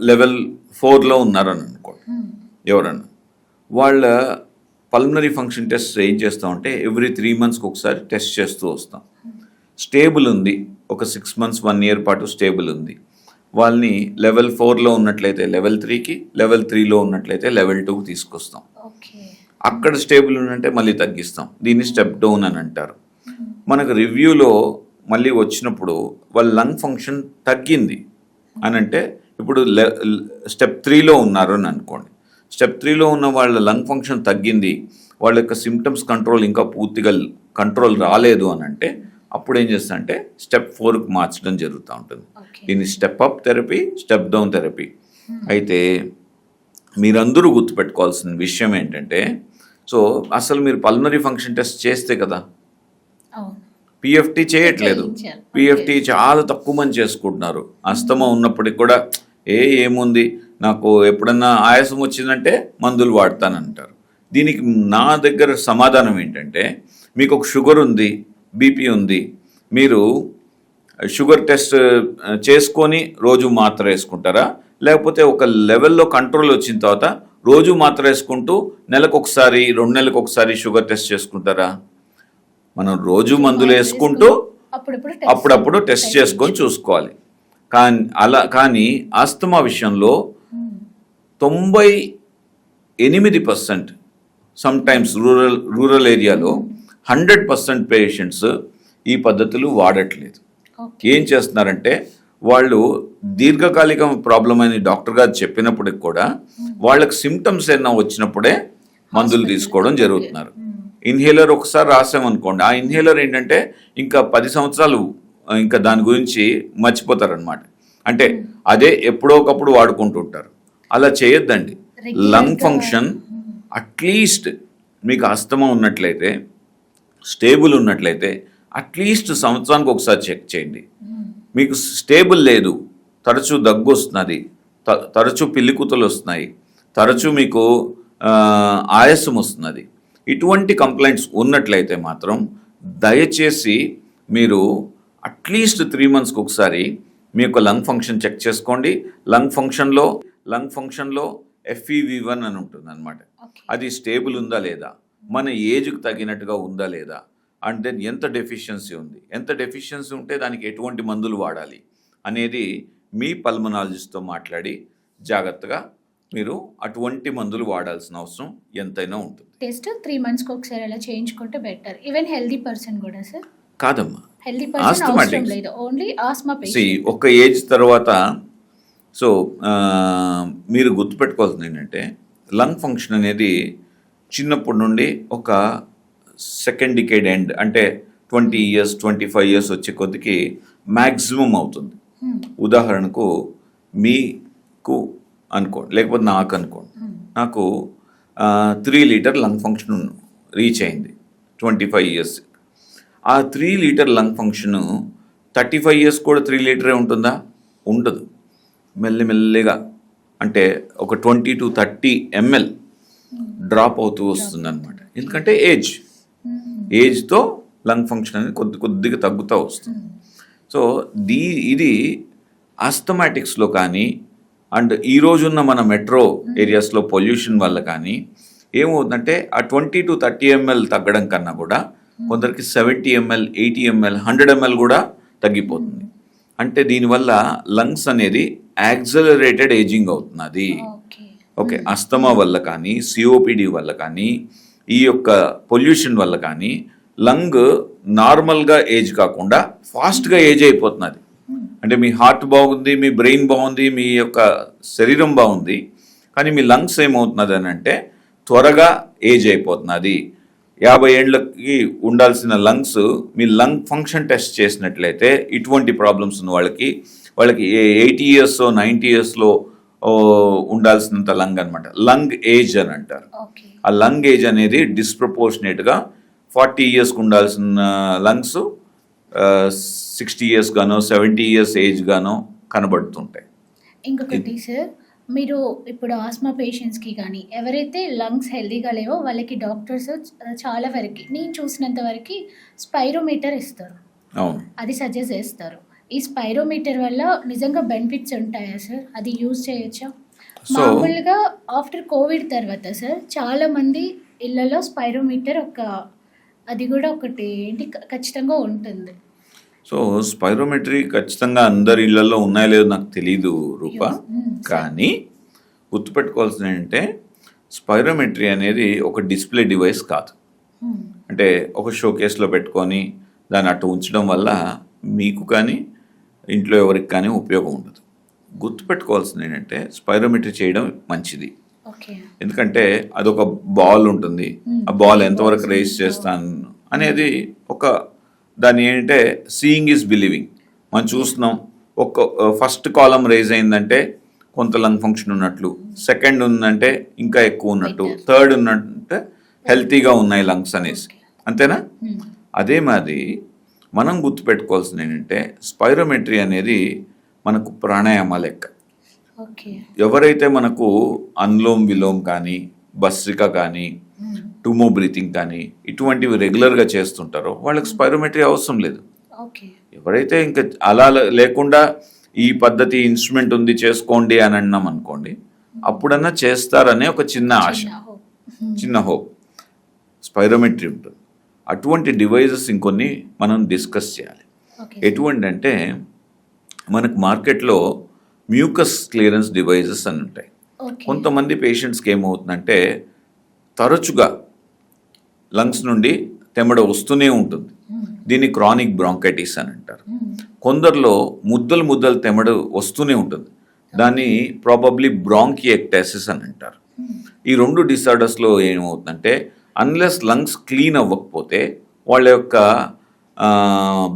Speaker 2: లెవెల్ 4లో ఉన్నారని అనుకోండి ఎవరన్నా, వాళ్ళ పల్మనరీ ఫంక్షన్ టెస్ట్ ఏం చేస్తామంటే ఎవ్రీ 3 monthsకి ఒకసారి టెస్ట్ చేస్తూ వస్తాం. స్టేబుల్ ఉంది, ఒక 6 months 1 year పాటు స్టేబుల్ ఉంది, వాళ్ళని లెవెల్ 4లో ఉన్నట్లయితే లెవెల్ 3కి, లెవెల్ 3లో ఉన్నట్లయితే లెవెల్ 2కి తీసుకొస్తాం. అక్కడ స్టేబుల్ ఉన్నట్టే మళ్ళీ తగ్గిస్తాం. దీన్ని స్టెప్ డౌన్ అని అంటారు. మనకు రివ్యూలో మళ్ళీ వచ్చినప్పుడు వాళ్ళ లంగ్ ఫంక్షన్ తగ్గింది అని అంటే, ఇప్పుడు స్టెప్ 3లో ఉన్నారు అని అనుకోండి, స్టెప్ 3లో ఉన్న వాళ్ళ లంగ్ ఫంక్షన్ తగ్గింది, వాళ్ళ యొక్క సిమ్టమ్స్ కంట్రోల్ ఇంకా పూర్తిగా కంట్రోల్ రాలేదు అని అంటే, అప్పుడు ఏం చేస్తా అంటే స్టెప్ 4కి మార్చడం జరుగుతూ ఉంటుంది. దీన్ని step up therapy, step down therapy. అయితే మీరందరూ గుర్తుపెట్టుకోవాల్సిన విషయం ఏంటంటే, సో అసలు మీరు పల్మనరీ ఫంక్షన్ టెస్ట్ చేస్తే కదా, పిఎఫ్టీ చేయట్లేదు. పిఎఫ్టీ చాలా తక్కువ మంది చేసుకుంటున్నారు. ఆస్తమా ఉన్నప్పటికి కూడా ఏముంది, నాకు ఎప్పుడన్నా ఆయాసం వచ్చిందంటే మందులు వాడతానంటారు. దీనికి నా దగ్గర సమాధానం ఏంటంటే, మీకు ఒక షుగర్ ఉంది, బీపీ ఉంది, మీరు షుగర్ టెస్ట్ చేసుకొని రోజు మాత్ర వేసుకుంటారా, లేకపోతే ఒక లెవెల్లో కంట్రోల్ వచ్చిన తర్వాత రోజు మాత్ర వేసుకుంటూ నెలకొకసారి 2 నెలలకు ఒకసారి షుగర్ టెస్ట్ చేసుకుంటారా? మనం రోజు మందులు వేసుకుంటూ అప్పుడప్పుడు టెస్ట్ చేసుకొని చూసుకోవాలి. కానీ ఆస్తమా విషయంలో 98% సమ్టైమ్స్ రూరల్ ఏరియాలో 100% పేషెంట్స్ ఈ పద్ధతులు వాడట్లేదు. ఏం చేస్తున్నారంటే, వాళ్ళు దీర్ఘకాలిక ప్రాబ్లం అని డాక్టర్ గారు చెప్పినప్పటికి కూడా వాళ్ళకి సిమ్టమ్స్ ఏమైనా వచ్చినప్పుడే మందులు తీసుకోవడం జరుగుతున్నారు. ఇన్హేలర్ ఒకసారి రాసామనుకోండి, ఆ ఇన్హేలర్ ఏంటంటే ఇంకా 10 సంవత్సరాలు ఇంకా దాని గురించి మర్చిపోతారనమాట. అంటే అదే ఎప్పుడో ఒకప్పుడు వాడుకుంటుంటారు. అలా చేయొద్దండి. లంగ్ ఫంక్షన్ అట్లీస్ట్ మీకు ఆస్తమా ఉన్నట్లయితే, స్టేబుల్ ఉన్నట్లయితే అట్లీస్ట్ సంవత్సరానికి ఒకసారి చెక్ చేయండి. మీకు స్టేబుల్ లేదు, తరచూ దగ్గు వస్తున్నది, తరచూ పిల్లికూతలు వస్తున్నాయి, తరచూ మీకు ఆయాసం వస్తున్నది, ఇటువంటి కంప్లైంట్స్ ఉన్నట్లయితే మాత్రం దయచేసి మీరు అట్లీస్ట్ 3 మంత్స్కి ఒకసారి మీ యొక్క లంగ్ ఫంక్షన్ చెక్ చేసుకోండి. లంగ్ ఫంక్షన్లో FEV1 అని ఉంటుంది అనమాట.
Speaker 1: ఓకే.
Speaker 2: అది స్టేబుల్ ఉందా లేదా, మన ఏజ్కి తగినట్టుగా ఉందా లేదా, అండ్ దెన్ ఎంత డెఫిషియన్సీ ఉంది, ఎంత డెఫిషియన్సీ ఉంటే దానికి ఎటువంటి మందులు వాడాలి అనేది మీ పల్మనాలజిస్ట్తో మాట్లాడి జాగ్రత్తగా మీరు అటువంటి మందులు వాడాల్సిన అవసరం ఎంతైనా ఉంటుంది.
Speaker 1: టెస్ట్ 3 మంత్స్కి ఒకసారి అలా చేయించుకుంటే బెటర్. ఈవెన్ హెల్దీ పర్సన్ కూడా సార్,
Speaker 2: కాదమ్మా,
Speaker 1: హెల్దీ పర్సన్ అవసరం
Speaker 2: ఆస్థమాటిక్స్
Speaker 1: లేదు, ఓన్లీ ఆస్మా
Speaker 2: సి
Speaker 1: పేషెంట్.
Speaker 2: ఒక ఏజ్ తర్వాత సో మీరు గుర్తుపెట్టుకోవాల్సింది ఏంటంటే లంగ్ ఫంక్షన్ అనేది చిన్నప్పటి నుండి ఒక సెకండ్ డికేడ్ ఎండ్ అంటే 20 ఇయర్స్ 25 ఇయర్స్ వచ్చే కొద్దికి మ్యాక్సిమం అవుతుంది. ఉదాహరణకు మీకు అనుకోండి, లేకపోతే నాకు అనుకోండి, నాకు 3 లీటర్ లంగ్ ఫంక్షన్ రీచ్ అయింది 25 ఇయర్స్. ఆ 3 లీటర్ లంగ్ ఫంక్షన్ 35 ఇయర్స్ కూడా 3 లీటరే ఉంటుందా? ఉండదు. మెల్లిమెల్లిగా అంటే ఒక 20 to 30 ml డ్రాప్ అవుతూ వస్తుంది అనమాట. ఎందుకంటే ఏజ్తో లంగ్ ఫంక్షన్ అనేది కొద్దిగా తగ్గుతూ వస్తుంది. సో ఇది ఆస్థమాటిక్స్లో కానీ అండ్ ఈ రోజున్న మన మెట్రో ఏరియాస్లో పొల్యూషన్ వల్ల కానీ ఏమవుతుందంటే ఆ 20 to 30 ml తగ్గడం కన్నా కూడా కొందరికి 70 ml 80 ml 100 ml కూడా తగ్గిపోతుంది. అంటే దీనివల్ల లంగ్స్ అనేది యాక్సలరేటెడ్ ఏజింగ్ అవుతున్నది. ఓకే, అస్తమా వల్ల కానీ COPD వల్ల కానీ ఈ యొక్క పొల్యూషన్ వల్ల కానీ లంగ్ నార్మల్గా ఏజ్ కాకుండా ఫాస్ట్గా ఏజ్ అయిపోతున్నది. అంటే మీ హార్ట్ బాగుంది, మీ బ్రెయిన్ బాగుంది, మీ యొక్క శరీరం బాగుంది, కానీ మీ లంగ్స్ ఏమవుతున్నది అని అంటే త్వరగా ఏజ్ అయిపోతున్నది. 50 ఏళ్ళకి ఉండాల్సిన లంగ్స్ మీ లంగ్ ఫంక్షన్ టెస్ట్ చేసినట్లయితే ఇటువంటి ప్రాబ్లమ్స్ ఉన్న వాళ్ళకి 80 ఇయర్స్ 90 ఇయర్స్లో ఉండాల్సినంత లంగ్ అనమాట. లంగ్ ఏజ్ అని అంటారు. ఆ లంగ్ ఏజ్ అనేది డిస్ప్రపోర్షనేట్గా 40 ఇయర్స్కి ఉండాల్సిన లంగ్స్ 60 ఇయర్స్ గానో 70 ఇయర్స్ ఏజ్ గానో కనబడుతుంటాయి.
Speaker 1: ఇంకొకటి సార్, మీరు ఇప్పుడు ఆస్మా పేషెంట్స్కి కానీ ఎవరైతే లంగ్స్ హెల్దీగా లేవో వాళ్ళకి డాక్టర్స్ చాలా వరకు నేను చూసినంత వరకు స్పైరోమీటర్ ఇస్తారు.
Speaker 2: అవును,
Speaker 1: అది సజెస్ట్ చేస్తారు. ఈ స్పైరోమీటర్ వల్ల నిజంగా బెనిఫిట్స్ ఉంటాయా సార్? అది యూజ్ చేయొచ్చా? మామూలుగా ఆఫ్టర్ కోవిడ్ తర్వాత సార్ చాలా మంది ఇళ్లలో స్పైరోమీటర్ అది కూడా ఒకటి ఏంటి ఖచ్చితంగా ఉంటుంది.
Speaker 2: సో స్పైరోమెట్రీ ఖచ్చితంగా అందరి ఇళ్లలో ఉన్నాయో లేదో నాకు తెలీదు రూప, కానీ గుర్తుపెట్టుకోవాల్సింది ఏంటంటే స్పైరోమెట్రీ అనేది ఒక డిస్ప్లే డివైస్ కాదు. అంటే ఒక షోకేస్లో పెట్టుకొని దాన్ని అటు ఉంచడం వల్ల మీకు కానీ ఇంట్లో ఎవరికి కానీ ఉపయోగం ఉండదు. గుర్తుపెట్టుకోవాల్సింది ఏంటంటే స్పైరోమెట్రీ చేయడం మంచిది. ఎందుకంటే అదొక బాల్ ఉంటుంది, ఆ బాల్ ఎంతవరకు రేస్ చేస్తాను అనేది దాన్ని ఏంటంటే సీయింగ్ ఈజ్ బిలీవింగ్. మనం చూస్తున్నాం, ఫస్ట్ కాలం రేజ్ అయిందంటే కొంత లంగ్ ఫంక్షన్ ఉన్నట్లు, సెకండ్ ఉందంటే ఇంకా ఎక్కువ ఉన్నట్టు, థర్డ్ ఉన్నట్టు హెల్తీగా ఉన్నాయి లంగ్స్ అనేసి, అంతేనా? అదే మాది మనం గుర్తుపెట్టుకోవాల్సింది ఏంటంటే స్పైరోమెట్రీ అనేది మనకు ప్రాణాయామ లెక్క. ఎవరైతే మనకు అనులోమ్ విలోమ్ కానీ భస్త్రిక కానీ టూమో బ్రీతింగ్ కానీ ఇటువంటివి రెగ్యులర్గా చేస్తుంటారో వాళ్ళకి స్పైరోమెట్రీ అవసరం లేదు. ఎవరైతే ఇంకా అలా లేకుండా ఈ పద్ధతి ఇన్స్ట్రుమెంట్ ఉంది చేసుకోండి అని అన్నాం అనుకోండి, అప్పుడన్నా చేస్తారనే ఒక చిన్న ఆశ, చిన్న హోప్, స్పైరోమెట్రీ ఉంటుంది. అటువంటి డివైజెస్ ఇంకొన్ని మనం డిస్కస్ చేయాలి. ఎటువంటి అంటే మనకు మార్కెట్లో మ్యూకస్ క్లియరెన్స్ డివైజెస్ అని ఉంటాయి. కొంతమంది పేషెంట్స్కి ఏమవుతుందంటే తరచుగా లంగ్స్ నుండి తెమ్మడ వస్తూనే ఉంటుంది. దీన్ని క్రానిక్ బ్రాంకైటిస్ అని అంటారు. కొందరిలో ముద్దలు తెమ్మడ వస్తూనే ఉంటుంది, దాన్ని ప్రాబబ్లీ బ్రాంకియెక్టైసిస్ అని అంటారు. ఈ రెండు డిసార్డర్స్లో ఏమవుతుందంటే అన్లెస్ లంగ్స్ క్లీన్ అవ్వకపోతే వాళ్ళ యొక్క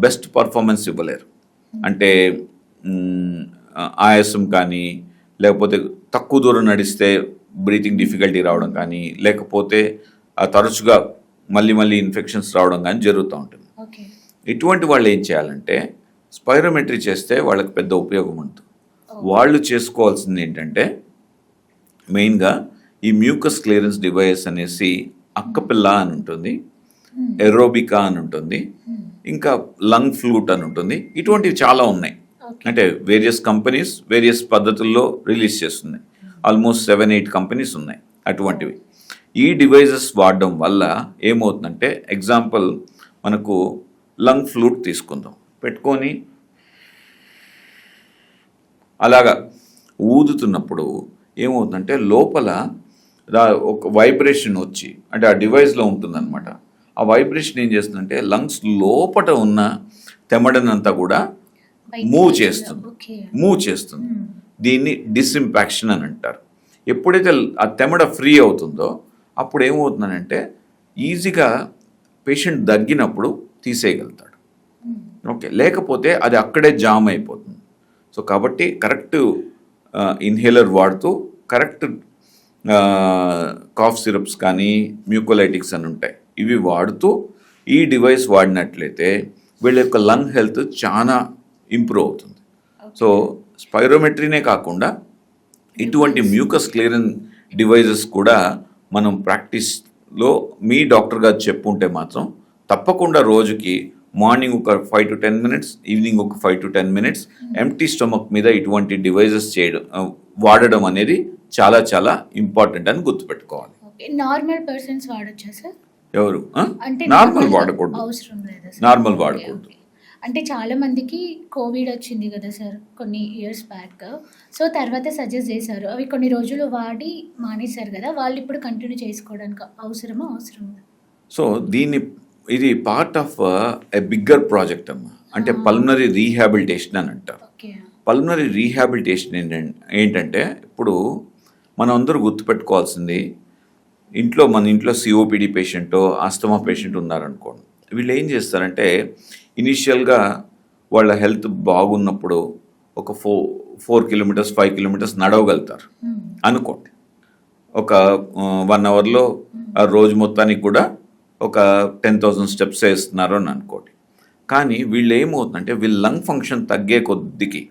Speaker 2: బెస్ట్ పర్ఫార్మెన్స్ ఇవ్వలేరు. అంటే ఆయాసం కానీ, లేకపోతే తక్కువ దూరం నడిస్తే బ్రీతింగ్ డిఫికల్టీ రావడం కానీ, లేకపోతే తరచుగా మళ్ళీ ఇన్ఫెక్షన్స్ రావడం కానీ జరుగుతూ ఉంటుంది. ఇటువంటి వాళ్ళు ఏం చేయాలంటే స్పైరోమెట్రీ చేస్తే వాళ్ళకి పెద్ద ఉపయోగం ఉంటుంది. వాళ్ళు చేసుకోవాల్సింది ఏంటంటే మెయిన్గా ఈ మ్యూకస్ క్లియరెన్స్ డివైస్ అనేసి అక్కపిల్ల అని ఉంటుంది. ఎరోబికా అని ఉంటుంది, ఇంకా లంగ్ ఫ్లూట్ అని ఉంటుంది. ఇటువంటివి చాలా ఉన్నాయి. అంటే వేరియస్ కంపెనీస్ వేరియస్ పద్ధతుల్లో రిలీజ్ చేస్తున్నాయి. ఆల్మోస్ట్ 7-8 కంపెనీస్ ఉన్నాయి అటువంటివి. ఈ డివైజెస్ వాడడం వల్ల ఏమవుతుందంటే, ఎగ్జాంపుల్ మనకు లంగ్ ఫ్లూట్ తీసుకుందాం, పెట్టుకొని అలాగా ఊదుతున్నప్పుడు ఏమవుతుందంటే లోపల ఒక వైబ్రేషన్ వచ్చి, అంటే ఆ డివైస్లో ఉంటుందన్నమాట. ఆ వైబ్రేషన్ ఏం చేస్తుందంటే లంగ్స్ లోపట ఉన్న తెమ్మడనంతా కూడా మూవ్ చేస్తుంది. దీన్ని డిస్ఇంపాక్షన్ అని అంటారు. ఎప్పుడైతే ఆ తెమ్మడ ఫ్రీ అవుతుందో అప్పుడు ఏమవుతుందనంటే ఈజీగా పేషెంట్ దగ్గినప్పుడు తీసేయగలుగుతాడు. ఓకే, లేకపోతే అది అక్కడే జామ్ అయిపోతుంది. సో కాబట్టి కరెక్ట్ ఇన్హేలర్ వాడుతూ, కరెక్ట్ కాఫ్ సిరప్స్ కానీ మ్యూకోలైటిక్స్ అని ఉంటాయి, ఇవి వాడుతూ ఈ డివైస్ వాడినట్లయితే వీళ్ళ యొక్క లంగ్ హెల్త్ చాలా ఇంప్రూవ్ అవుతుంది. సో స్పైరోమెట్రీనే కాకుండా ఇటువంటి మ్యూకస్ క్లియరెన్స్ డివైజెస్ కూడా మనం ప్రాక్టీస్లో మీ డాక్టర్ గారు చెప్పుంటే మాత్రం తప్పకుండా రోజుకి మార్నింగ్ ఒక 5 to 10 minutes, ఈవినింగ్ ఒక 5 to 10 minutes ఎంప్టీ స్టమక్ మీద ఇటువంటి డివైజెస్ వాడడం అనేది చాలా చాలా ఇంపార్టెంట్ అని గుర్తుపెట్టుకోవాలి.
Speaker 1: నార్మల్ పర్సన్స్ వాడొచ్చా సార్?
Speaker 2: ఎవరు
Speaker 1: అంటే
Speaker 2: నార్మల్ వాడకూడదు,
Speaker 1: అవసరం లేదా?
Speaker 2: నార్మల్ వాడకూడదు.
Speaker 1: అంటే చాలా మందికి కోవిడ్ వచ్చింది కదా సార్ కొన్ని ఇయర్స్ బ్యాక్. సో తర్వాత సజెస్ట్ చేశారు, అవి కొన్ని రోజులు వాడి మానేశారు కదా, వాళ్ళు ఇప్పుడు కంటిన్యూ చేసుకోవడానికి అవసరం?
Speaker 2: సో ఇది part of a bigger project అమ్మా. అంటే పల్మనరీ రీహాబిలిటేషన్ అని అంటారు. పల్మనరీ రీహాబిలిటేషన్ ఏంటంటే ఇప్పుడు మనం అందరూ గుర్తుపెట్టుకోవాల్సింది, మన ఇంట్లో సిఓపిడి పేషెంటో ఆస్తమా పేషెంట్ ఉన్నారనుకోండి, వీళ్ళు ఏం చేస్తారంటే ఇనీషియల్గా వాళ్ళ హెల్త్ బాగున్నప్పుడు ఒక 4 kilometers 5 kilometers నడవగలుగుతారు అనుకోండి. ఒక 1 hourలో రోజు మొత్తానికి కూడా ఒక 10,000 steps వేస్తున్నారు అని అనుకోండి. కానీ వీళ్ళు ఏమవుతుందంటే వీళ్ళ లంగ్ ఫంక్షన్ తగ్గే కొద్దికి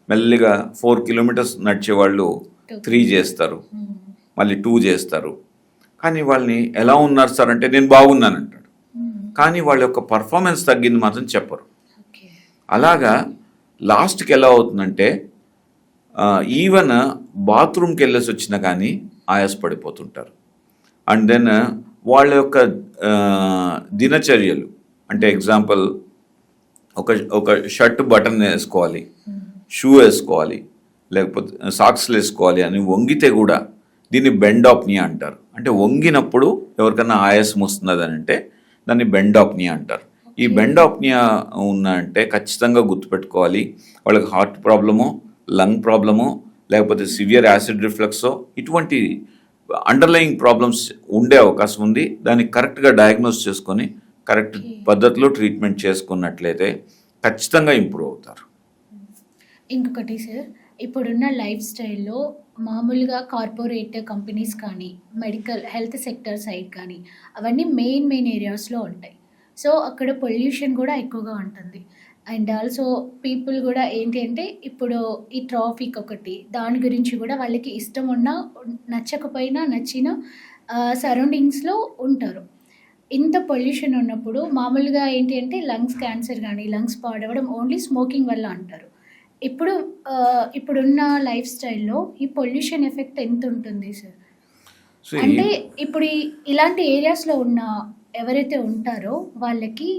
Speaker 2: మెల్లిగా 4 kilometers నడిచేవాళ్ళు 3 చేస్తారు, మళ్ళీ 2 చేస్తారు. కానీ వాళ్ళని ఎలా ఉన్నారు సార్ అంటే నేను బాగున్నాను అంటాడు, కానీ వాళ్ళ యొక్క పర్ఫార్మెన్స్ తగ్గింది మాత్రం చెప్పరు. అలాగా లాస్ట్కి ఎలా అవుతుందంటే ఈవెన్ బాత్రూమ్కి వెళ్ళేసి వచ్చినా కానీ ఆయాసపడిపోతుంటారు. అండ్ దెన్ వాళ్ళ యొక్క దినచర్యలు, అంటే ఎగ్జాంపుల్ ఒక షర్ట్ బటన్ వేసుకోవాలి, షూ వేసుకోవాలి, లేకపోతే సాక్స్లు వేసుకోవాలి అని వంగితే కూడా దీన్ని బెండాప్నియా అంటారు. అంటే వంగినప్పుడు ఎవరికైనా ఆయాసం వస్తున్నది అని అంటే దాన్ని బెండాప్నియా అంటారు. ఈ బెండాప్నియా అంటే ఖచ్చితంగా గుర్తుపెట్టుకోవాలి, వాళ్ళకి హార్ట్ ప్రాబ్లమో, లంగ్ ప్రాబ్లమో, లేకపోతే సివియర్ యాసిడ్ రిఫ్లక్సో, ఇటువంటి అండర్లయింగ్ ప్రాబ్లమ్స్ ఉండే అవకాశం ఉంది. దాన్ని కరెక్ట్గా డయాగ్నోస్ చేసుకొని కరెక్ట్ పద్ధతిలో ట్రీట్మెంట్ చేసుకున్నట్లయితే ఖచ్చితంగా ఇంప్రూవ్ అవుతారు.
Speaker 1: ఇంకొకటి సార్, ఇప్పుడున్న లైఫ్ స్టైల్లో మామూలుగా కార్పొరేట్ కంపెనీస్ కానీ మెడికల్ హెల్త్ సెక్టర్ సైడ్ కానీ అవన్నీ మెయిన్ ఏరియాస్లో ఉంటాయి. సో అక్కడ పొల్యూషన్ కూడా ఎక్కువగా ఉంటుంది. అండ్ ఆల్సో పీపుల్ కూడా ఏంటి అంటే ఇప్పుడు ఈ ట్రాఫిక్ ఒకటి, దాని గురించి కూడా వాళ్ళకి ఇష్టం ఉన్నా నచ్చకపోయినా నచ్చిన సరౌండింగ్స్లో ఉంటారు. ఇంత పొల్యూషన్ ఉన్నప్పుడు మామూలుగా ఏంటి అంటే లంగ్స్ క్యాన్సర్ కానీ లంగ్స్ పాడవడం ఓన్లీ స్మోకింగ్ వల్ల అంటారు. ఇప్పుడున్న లైఫ్ స్టైల్లో ఈ పొల్యూషన్ ఎఫెక్ట్ ఎంత ఉంటుంది సార్? అంటే ఇప్పుడు ఇలాంటి ఏరియాస్లో ఉన్న ఎవరైతే ఉంటారో వాళ్ళకి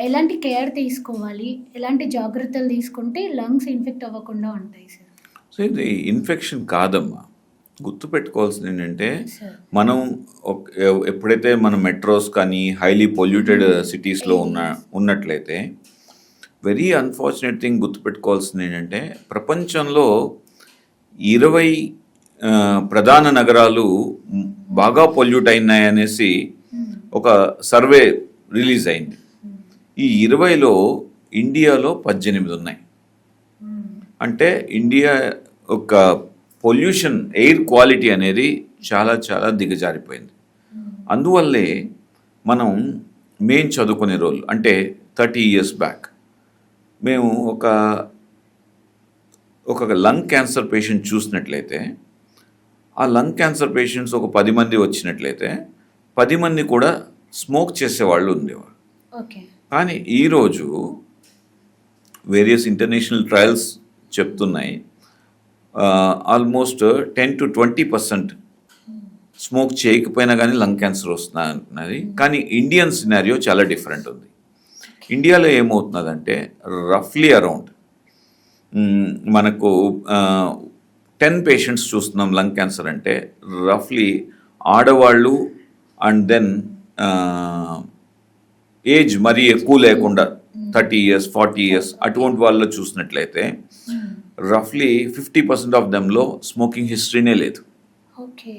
Speaker 1: ఎలాంటి కేర్ తీసుకోవాలి, ఎలాంటి జాగ్రత్తలు తీసుకుంటే లంగ్స్ ఇన్ఫెక్ట్ అవ్వకుండా ఉంటాయి సార్?
Speaker 2: సో ఇది ఇన్ఫెక్షన్ కాదమ్మా, గుర్తుపెట్టుకోవాల్సింది ఏంటంటే మనం ఎప్పుడైతే మనం మెట్రోస్ కానీ హైలీ పొల్యూటెడ్ సిటీస్లో ఉన్నట్లయితే వెరీ అన్ఫార్చునేట్ థింగ్ గుర్తుపెట్టుకోవాల్సింది ఏంటంటే ప్రపంచంలో 20 ప్రధాన నగరాలు బాగా పొల్యూట్ అయినాయనేసి ఒక సర్వే రిలీజ్ అయింది. ఈ 20లో ఇండియాలో 18 ఉన్నాయి. అంటే ఇండియా యొక్క పొల్యూషన్ ఎయిర్ క్వాలిటీ అనేది చాలా చాలా దిగజారిపోయింది. అందువల్లే మేము చదువుకునే రోజులు అంటే 30 years బ్యాక్ మేము ఒక లంగ్ క్యాన్సర్ పేషెంట్ చూసినట్లయితే ఆ లంగ్ క్యాన్సర్ పేషెంట్స్ ఒక 10 మంది వచ్చినట్లయితే 10 మంది కూడా స్మోక్ చేసేవాళ్ళు ఉండేవారు.
Speaker 1: ఓకే.
Speaker 2: కానీ ఈరోజు వేరియస్ ఇంటర్నేషనల్ ట్రయల్స్ చెప్తున్నాయి ఆల్మోస్ట్ 10-20% స్మోక్ చేయకపోయినా కానీ లంగ్ క్యాన్సర్ వస్తున్నది. కానీ ఇండియన్ సినారియో చాలా డిఫరెంట్ ఉంది. ఇండియాలో ఏమవుతున్నదంటే రఫ్లీ అరౌండ్ మనకు 10 పేషెంట్స్ చూస్తున్నాం లంగ్ క్యాన్సర్ అంటే రఫ్లీ ఆడవాళ్ళు అండ్ దెన్ ఏజ్ మరీ ఎక్కువ లేకుండా 30 years 40 years అటువంటి వాళ్ళు చూసినట్లయితే రఫ్లీ 50% ఆఫ్ దెమ్లో స్మోకింగ్ హిస్టరీనే లేదు.
Speaker 1: ఓకే.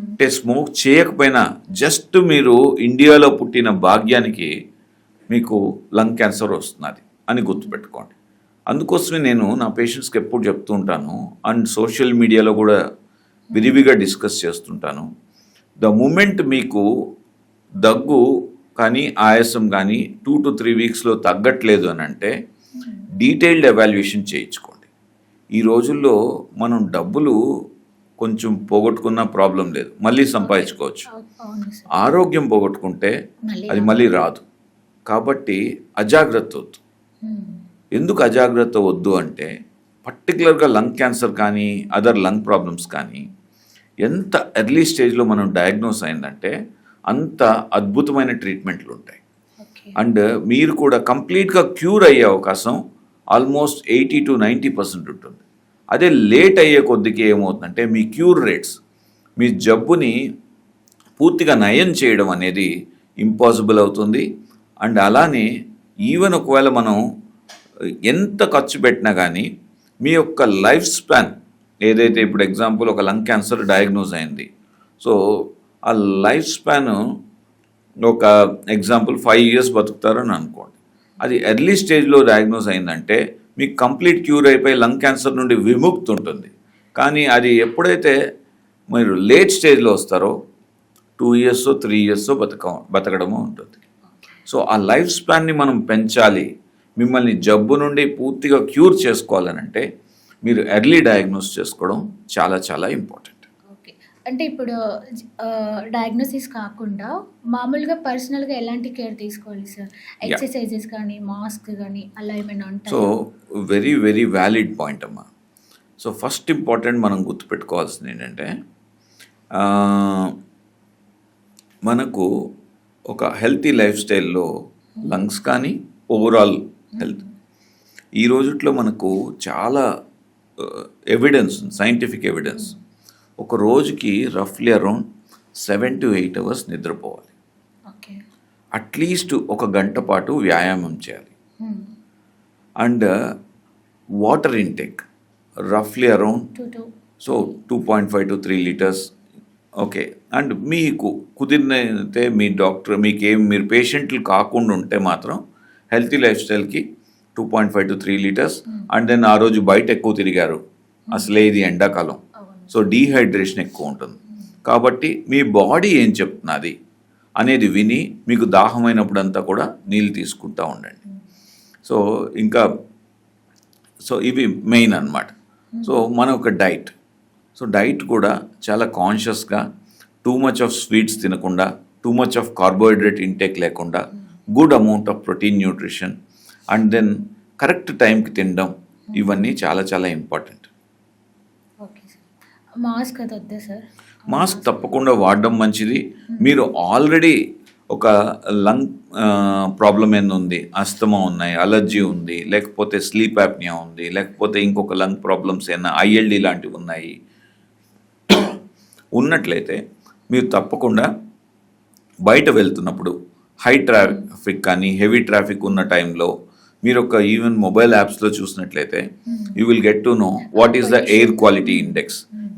Speaker 2: అంటే స్మోక్ చేయకపోయినా జస్ట్ మీరు ఇండియాలో పుట్టిన భాగ్యానికి మీకు లంగ్ క్యాన్సర్ వస్తున్నది అని గుర్తుపెట్టుకోండి. అందుకోసమే నేను నా పేషెంట్స్కి ఎప్పుడు చెప్తూ ఉంటాను అండ్ సోషల్ మీడియాలో కూడా విరివిగా డిస్కస్ చేస్తుంటాను. ద మూమెంట్ మీకు దగ్గు కానీ ఆయాసం కానీ 2 to 3 వీక్స్లో తగ్గట్లేదు అని అంటే డీటెయిల్డ్ ఎవాల్యుయేషన్ చేయించుకోండి. ఈ రోజుల్లో మనం డబ్బులు కొంచెం పోగొట్టుకున్న ప్రాబ్లం లేదు, మళ్ళీ సంపాదించుకోవచ్చు.
Speaker 1: అవును సార్.
Speaker 2: ఆరోగ్యం పోగొట్టుకుంటే అది మళ్ళీ రాదు. కాబట్టి అజాగ్రత్త వద్దు. ఎందుకు అజాగ్రత్త వద్దు అంటే పర్టికులర్గా లంగ్ క్యాన్సర్ కానీ అదర్ లంగ్ ప్రాబ్లమ్స్ కానీ ఎంత ఎర్లీ స్టేజ్లో మనం డయాగ్నోస్ అయిందంటే అంత అద్భుతమైన ట్రీట్మెంట్లు ఉంటాయి. అండ్ మీరు కూడా కంప్లీట్గా క్యూర్ అయ్యే అవకాశం ఆల్మోస్ట్ 80-90% ఉంటుంది. అదే లేట్ అయ్యే కొద్దికి ఏమవుతుందంటే మీ క్యూర్ రేట్స్, మీ జబ్బుని పూర్తిగా నయం చేయడం అనేది ఇంపాసిబుల్ అవుతుంది. అండ్ అలానే ఈవెన్ ఒకవేళ మనం ఎంత ఖర్చు పెట్టినా కానీ మీ యొక్క లైఫ్ స్పాన్ ఏదైతే ఇప్పుడు ఎగ్జాంపుల్ ఒక లంగ్ క్యాన్సర్ డయాగ్నోజ్ అయింది, సో ఆ లైఫ్ స్పాన్ ఒక ఎగ్జాంపుల్ 5 years బతుకుతారని అనుకోండి. అది ఎర్లీ స్టేజ్లో డయాగ్నోజ్ అయిందంటే మీకు కంప్లీట్ క్యూర్ అయిపోయి లంగ్ క్యాన్సర్ నుండి విముక్తి ఉంటుంది. కానీ అది ఎప్పుడైతే మీరు లేట్ స్టేజ్లో వస్తారో 2 years 3 years బతకడము ఉంటుంది. సో ఆ లైఫ్ స్పాన్ని మనం పెంచాలి, మిమ్మల్ని జబ్బు నుండి పూర్తిగా క్యూర్ చేసుకోవాలనంటే మీరు ఎర్లీ డయాగ్నోస్ చేసుకోవడం చాలా చాలా ఇంపార్టెంట్.
Speaker 1: ఓకే. అంటే ఇప్పుడు డయాగ్నోసిస్ కాకుండా మామూలుగా పర్సనల్గా ఎలాంటి కేర్ తీసుకోవాలి సార్? ఎక్సర్సైజెస్ కానీ మాస్క్ కానీ అలా ఏమైనా ఉంటాయి?
Speaker 2: So very very valid point అమ్మా. సో ఫస్ట్ ఇంపార్టెంట్ మనం గుర్తుపెట్టుకోవాల్సింది ఏంటంటే మనకు ఒక హెల్తీ లైఫ్ స్టైల్లో లంగ్స్ కానీ ఓవరాల్ హెల్త్ ఈ రోజుట్లో మనకు చాలా ఎవిడెన్స్, సైంటిఫిక్ ఎవిడెన్స్. ఒక రోజుకి రఫ్లీ అరౌండ్ 7 to 8 hours నిద్రపోవాలి.
Speaker 1: ఓకే.
Speaker 2: అట్లీస్ట్ 1 గంట పాటు వ్యాయామం చేయాలి. అండ్ వాటర్ ఇంటేక్ రఫ్లీ around 2.5 to 3 liters. Okay. And మీకు కుదిరినైతే మీ డాక్టర్ మీరు పేషెంట్లు కాకుండా ఉంటే మాత్రం healthy life స్టైల్కి 2.5 to 3 liters. And then ఆ రోజు బయట ఎక్కువ తిరిగారు, అసలే ఇది ఎండాకాలం, సో డీహైడ్రేషన్ ఎక్కువ ఉంటుంది. కాబట్టి మీ బాడీ ఏం చెప్తున్నది అనేది విని మీకు దాహమైనప్పుడంతా కూడా నీళ్ళు తీసుకుంటూ ఉండండి. సో ఇవి మెయిన్ అన్నమాట. సో మన ఒక డైట్, సో డైట్ కూడా చాలా కాన్షియస్గా టూ మచ్ ఆఫ్ స్వీట్స్ తినకుండా, too much of carbohydrate intake లేకుండా, good amount of protein nutrition and then correct టైంకి తినడం, ఇవన్నీ చాలా చాలా ఇంపార్టెంట్.
Speaker 1: Okay sir. మాస్క్ అది వద్దా సార్?
Speaker 2: మాస్క్ తప్పకుండా వాడడం మంచిది. మీరు ఆల్రెడీ ఒక లంగ్ ప్రాబ్లం ఉంది, అస్తమా ఉన్నాయి, అలర్జీ ఉంది, లేకపోతే స్లీప్ యాప్నియా ఉంది, లేకపోతే ఇంకొక లంగ్ ప్రాబ్లమ్స్ ఏమైనా ఐఎల్డి లాంటివి ఉన్నాయి ఉన్నట్లయితే మీరు తప్పకుండా బయట వెళ్తున్నప్పుడు హై ట్రాఫిక్ కానీ హెవీ ట్రాఫిక్ ఉన్న టైంలో మీరు ఒక ఈవెన్ మొబైల్ యాప్స్లో చూసినట్లయితే you will get to know what is the air quality index.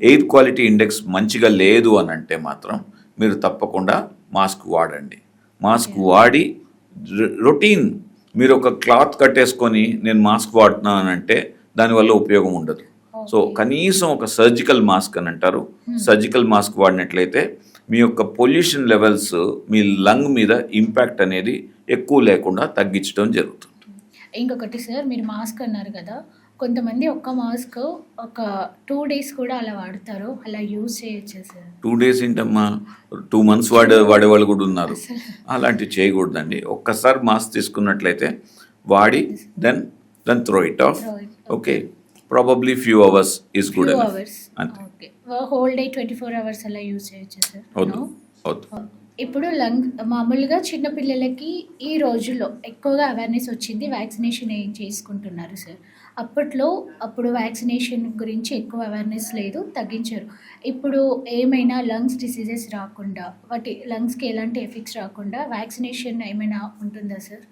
Speaker 2: Air quality index మంచిగా లేదు అని అంటే మాత్రం మీరు తప్పకుండా మాస్క్ వాడండి. మాస్క్ వాడి రొటీన్ మీరు ఒక క్లాత్ కట్టేసుకొని నేను మాస్క్ వాడుతున్నాను అంటే దానివల్ల ఉపయోగం ఉండదు. సో కనీసం ఒక సర్జికల్ మాస్క్ అని అంటారు, సర్జికల్ మాస్క్ వాడినట్లయితే మీ యొక్క పొల్యూషన్ లెవెల్స్ మీ లంగ్ మీద ఇంపాక్ట్ అనేది ఎక్కువ లేకుండా తగ్గించడం జరుగుతుంది.
Speaker 1: ఇంకొకటి సార్, మీరు మాస్క్ అన్నారు కదా, కొంతమంది ఒక్క మాస్క్ ఒక 2 డేస్ కూడా అలా వాడతారు. అలా యూజ్ చేయొచ్చా సార్?
Speaker 2: 2 డేస్ ఏంటమ్మా, 2 మంత్స్ వాడేవాళ్ళు కూడా ఉన్నారు.
Speaker 1: అసలు
Speaker 2: అలాంటివి చేయకూడదండి. ఒక్కసారి మాస్క్ తీసుకున్నట్లయితే వాడి then throw it off.
Speaker 1: Throw it.
Speaker 2: Okay, probably few hours is good
Speaker 1: few
Speaker 2: enough.
Speaker 1: Hours.
Speaker 2: అంతే.
Speaker 1: ఓకే. హోల్ డే 24 అవర్స్ అలా యూజ్ చేయొచ్చా సార్?
Speaker 2: వద్దు
Speaker 1: నో?
Speaker 2: వద్దు.
Speaker 1: ఇప్పుడు మామూలుగా చిన్న పిల్లలకి ఈ రోజుల్లో ఎక్కువగా అవేర్నెస్ వచ్చింది. వ్యాక్సినేషన్ ఏం చేసుకుంటున్నారు సార్. అప్పుడు వ్యాక్సినేషన్ గురించి ఎక్కువ అవేర్నెస్ లేదు, తగ్గించారు. ఇప్పుడు ఏమైనా లంగ్స్ డిసీజెస్ రాకుండా, వాటి లంగ్స్కి ఎలాంటి ఎఫెక్ట్స్ రాకుండా వ్యాక్సినేషన్ ఏమైనా ఉంటుందా సార్?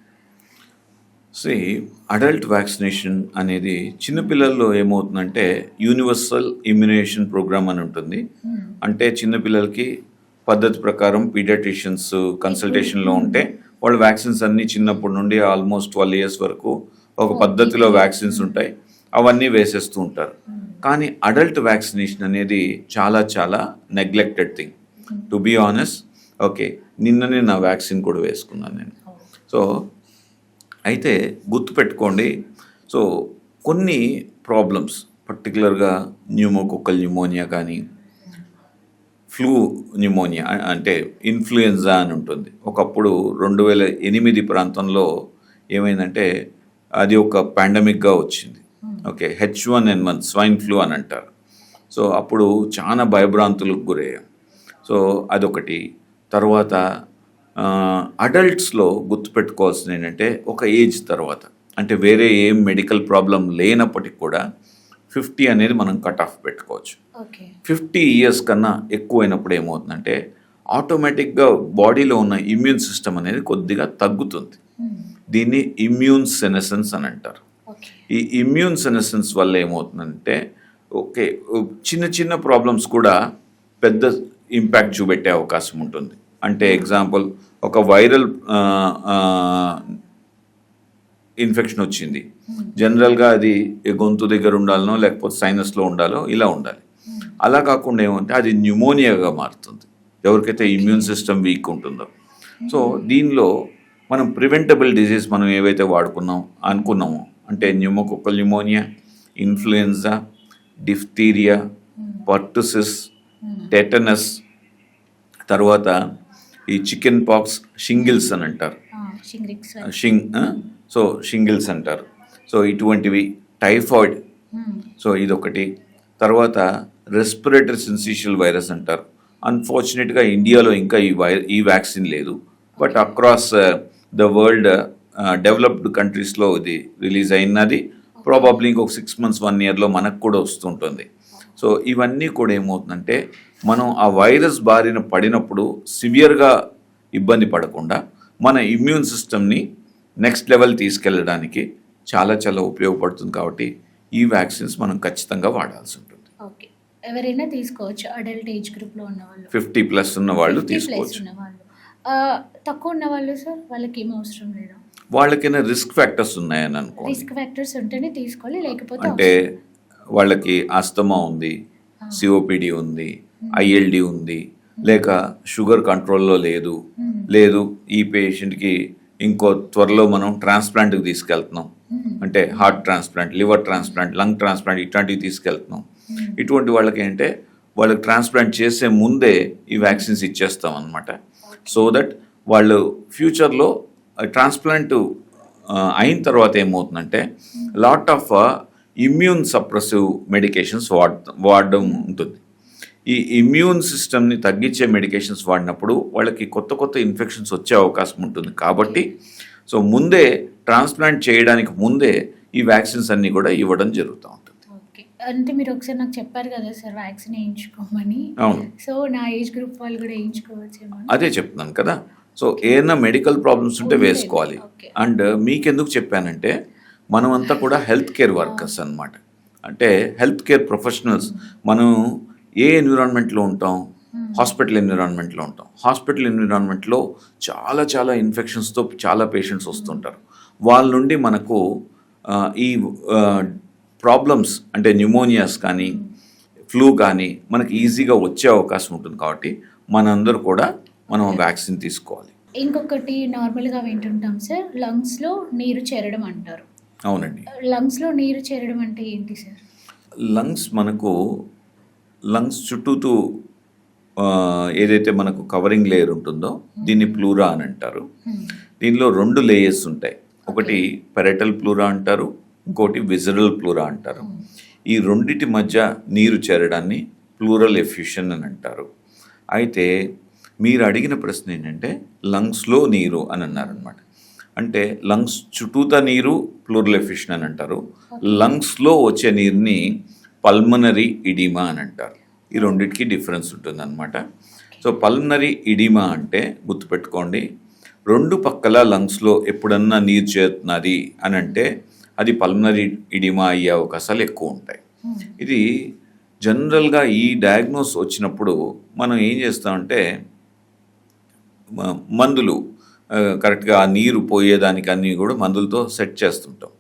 Speaker 2: అడల్ట్ వ్యాక్సినేషన్ అనేది చిన్నపిల్లల్లో ఏమవుతుందంటే యూనివర్సల్ ఇమ్యునేషన్ ప్రోగ్రామ్ అని ఉంటుంది. అంటే చిన్నపిల్లలకి పద్ధతి ప్రకారం పీడియాట్రిషియన్స్ కన్సల్టేషన్లో ఉంటే వాళ్ళు వ్యాక్సిన్స్ అన్నీ చిన్నప్పటి నుండి ఆల్మోస్ట్ 12 years వరకు ఒక పద్ధతిలో వ్యాక్సిన్స్ ఉంటాయి, అవన్నీ వేసేస్తూ ఉంటారు. కానీ అడల్ట్ వ్యాక్సినేషన్ అనేది చాలా చాలా neglected thing, to be honest. Okay, నిన్ననే నా వ్యాక్సిన్ కూడా వేసుకున్నాను నేను. సో అయితే గుర్తుపెట్టుకోండి, సో కొన్ని ప్రాబ్లమ్స్ పర్టికులర్గా న్యూమోకోకల్ న్యూమోనియా కానీ, ఫ్లూ న్యూమోనియా అంటే ఇన్ఫ్లుయెన్జా అని ఉంటుంది. ఒకప్పుడు 2008 ప్రాంతంలో ఏమైందంటే అది ఒక పాండమిక్గా వచ్చింది. ఓకే, H1N1 స్వైన్ ఫ్లూ అని అంటారు. సో అప్పుడు చాలా భయభ్రాంతులకు గురయ్యాం. సో అదొకటి. తర్వాత అడల్ట్స్లో గుర్తుపెట్టుకోవాల్సింది ఏంటంటే ఒక ఏజ్ తర్వాత, అంటే వేరే ఏం మెడికల్ ప్రాబ్లం లేనప్పటికి కూడా 50 అనేది మనం కట్ ఆఫ్ పెట్టుకోవచ్చు.
Speaker 1: ఓకే.
Speaker 2: 50 years కన్నా ఎక్కువైనప్పుడు ఏమవుతుందంటే ఆటోమేటిక్గా బాడీలో ఉన్న ఇమ్యూన్ సిస్టమ్ అనేది కొద్దిగా తగ్గుతుంది. దీన్ని ఇమ్యూన్ సెనెసెన్స్ అని అంటారు.
Speaker 1: ఓకే.
Speaker 2: ఈ ఇమ్యూన్ సెనెసెన్స్ వల్ల ఏమవుతుందంటే ఓకే చిన్న చిన్న ప్రాబ్లమ్స్ కూడా పెద్ద ఇంపాక్ట్ చూపెట్టే అవకాశం ఉంటుంది. అంటే ఎగ్జాంపుల్, ఒక వైరల్ ఇన్ఫెక్షన్ వచ్చింది. జనరల్గా అది గొంతు దగ్గర ఉండాలనో లేకపోతే సైనస్లో ఉండాలో ఇలా ఉండాలి. అలా కాకుండా ఏమంటే అది న్యూమోనియాగా మారుతుంది ఎవరికైతే ఇమ్యూన్ సిస్టమ్ వీక్ ఉంటుందో. సో దీనిలో మనం ప్రివెంటబుల్ డిజీజ్ మనం ఏవైతే అనుకున్నామో అంటే pneumococcal pneumonia, influenza, diphtheria, pertussis, tetanus, తర్వాత ఈ చికెన్ పాక్స్, షింగిల్స్ అని అంటారు. షింగిల్స్ అంటారు. సో ఇటువంటివి, టైఫాయిడ్, సో ఇదొకటి. తర్వాత రెస్పిరేటరీ సిన్సిషియల్ వైరస్ అంటారు. అన్ఫార్చునేట్గా ఇండియాలో ఇంకా ఈ వ్యాక్సిన్ లేదు, but across the world developed కంట్రీస్లో ఇది రిలీజ్ అయినది. ప్రాబబ్లీ ఇంకొక 6 months 1 yearలో మనకు కూడా వస్తుంటుంది. సో ఇవన్నీ కూడా ఏమవుతుందంటే మనం ఆ వైరస్ బారిన పడినప్పుడు సివియర్గా ఇబ్బంది పడకుండా మన ఇమ్యూన్ సిస్టమ్ని నెక్స్ట్ లెవెల్ తీసుకెళ్ళడానికి చాలా చాలా ఉపయోగపడుతుంది. కాబట్టి ఈ వ్యాక్సిన్స్ మనం ఖచ్చితంగా వాడాల్సి ఉంటుంది.
Speaker 1: ఓకే. ఎవరైనా తీసుకోవచ్చు, అడల్ట్ ఏజ్ గ్రూప్లో ఉన్న వాళ్ళు,
Speaker 2: 50+ ఉన్న వాళ్ళు
Speaker 1: 50+
Speaker 2: తీసుకోవచ్చు.
Speaker 1: ఉన్న వాళ్ళు. తక్కువ ఉన్న వాళ్ళు సార్, వాళ్ళకి ఏం అవసరం లేదా?
Speaker 2: వాళ్ళకైనా రిస్క్ ఫ్యాక్టర్స్ ఉన్నాయని అనుకోండి.
Speaker 1: రిస్క్ ఫ్యాక్టర్స్ ఉంటేనే తీసుకోవాలి, లేకపోతే
Speaker 2: అంటే వాళ్ళకి ఆస్తమా ఉంది, సిఓపిడి ఉంది, ఐఎల్డి ఉంది, లేక షుగర్ కంట్రోల్లో లేదు, ఈ పేషెంట్కి ఇంకో త్వరలో మనం ట్రాన్స్ప్లాంట్కి తీసుకెళ్తున్నాం, అంటే heart transplant, liver transplant, lung transplant ఇట్లాంటివి తీసుకెళ్తున్నాం. ఇటువంటి వాళ్ళకి ఏంటంటే వాళ్ళకి ట్రాన్స్ప్లాంట్ చేసే ముందే ఈ వ్యాక్సిన్స్ ఇచ్చేస్తాం అనమాట. సో దట్ వాళ్ళు ఫ్యూచర్లో ట్రాన్స్ప్లాంట్ అయిన తర్వాత ఏమవుతుందంటే lot of immune suppressive medications వాడడం ఉంటుంది. ఈ ఇమ్యూన్ సిస్టమ్ని తగ్గించే మెడికేషన్స్ వాడినప్పుడు వాళ్ళకి కొత్త ఇన్ఫెక్షన్స్ వచ్చే అవకాశం ఉంటుంది. కాబట్టి సో ముందే ట్రాన్స్ప్లాంట్ చేయడానికి ముందే ఈ వ్యాక్సిన్స్ అన్నీ కూడా ఇవ్వడం జరుగుతూ ఉంటుంది.
Speaker 1: ఓకే. అంటే మీరు ఒకసారి నాకు చెప్పారు కదా సార్ వ్యాక్సిన్ వేయించుకోమని.
Speaker 2: అవును,
Speaker 1: సో నా ఏజ్ గ్రూప్ వాళ్ళు కూడా వేయించుకోవచ్చేమో.
Speaker 2: అదే చెప్తున్నాను కదా. సో ఏదైనా మెడికల్ ప్రాబ్లమ్స్ ఉంటే వేసుకోవాలి.
Speaker 1: ఓకే.
Speaker 2: అండ్ మీకెందుకు చెప్పానంటే మనమంతా కూడా హెల్త్ కేర్ వర్కర్స్ అనమాట. అంటే హెల్త్ కేర్ ప్రొఫెషనల్స్. మనం ఏ ఎన్విరాన్మెంట్లో ఉంటాం? హాస్పిటల్ ఎన్విరాన్మెంట్లో ఉంటాం. హాస్పిటల్ ఎన్విరాన్మెంట్లో చాలా ఇన్ఫెక్షన్స్తో చాలా పేషెంట్స్ వస్తుంటారు. వాళ్ళ నుండి మనకు ఈ ప్రాబ్లమ్స్ అంటే న్యూమోనియాస్ కానీ ఫ్లూ కానీ మనకి ఈజీగా వచ్చే అవకాశం ఉంటుంది. కాబట్టి మనందరూ కూడా మనం వ్యాక్సిన్ తీసుకోవాలి.
Speaker 1: ఇంకొకటి నార్మల్గా వింటుంటాం సార్, లంగ్స్లో నీరు చేరడం అంటారు.
Speaker 2: అవునండి.
Speaker 1: లంగ్స్‌లో నీరు చేరడం అంటే ఏంటి సార్?
Speaker 2: లంగ్స్ చుట్టూతూ ఏదైతే మనకు కవరింగ్ లేయర్ ఉంటుందో దీన్ని ప్లూరా అని అంటారు. దీనిలో 2 లేయర్స్ ఉంటాయి. ఒకటి పెరటల్ ప్లూరా అంటారు, ఇంకోటి విజరల్ ప్లూరా అంటారు. ఈ రెండిటి మధ్య నీరు చేరడాన్ని ప్లూరల్ ఎఫ్యూషన్ అని అంటారు. అయితే మీరు అడిగిన ప్రశ్న ఏంటంటే లంగ్స్లో నీరు అని అన్నారనమాట. అంటే లంగ్స్ చుట్టూతా నీరు ప్లూరల్ ఎఫ్యూషన్ అని అంటారు. లంగ్స్లో వచ్చే నీరుని పల్మనరీ ఇడిమా అని అంటారు. ఈ రెండింటికి డిఫరెన్స్ ఉంటుందన్నమాట. సో పల్మనరీ ఇడిమా అంటే గుర్తుపెట్టుకోండి, 2 పక్కల లంగ్స్లో ఎప్పుడన్నా నీరు చేరుతున్నది అని అంటే అది పల్మనరీ ఇడిమా అయ్యే అవకాశాలు ఎక్కువ ఉంటాయి. ఇది జనరల్గా ఈ డయాగ్నోస్ వచ్చినప్పుడు మనం ఏం చేస్తామంటే మందులు కరెక్ట్గా ఆ నీరు పోయేదానికి అన్నీ కూడా మందులతో సెట్ చేస్తుంటాం.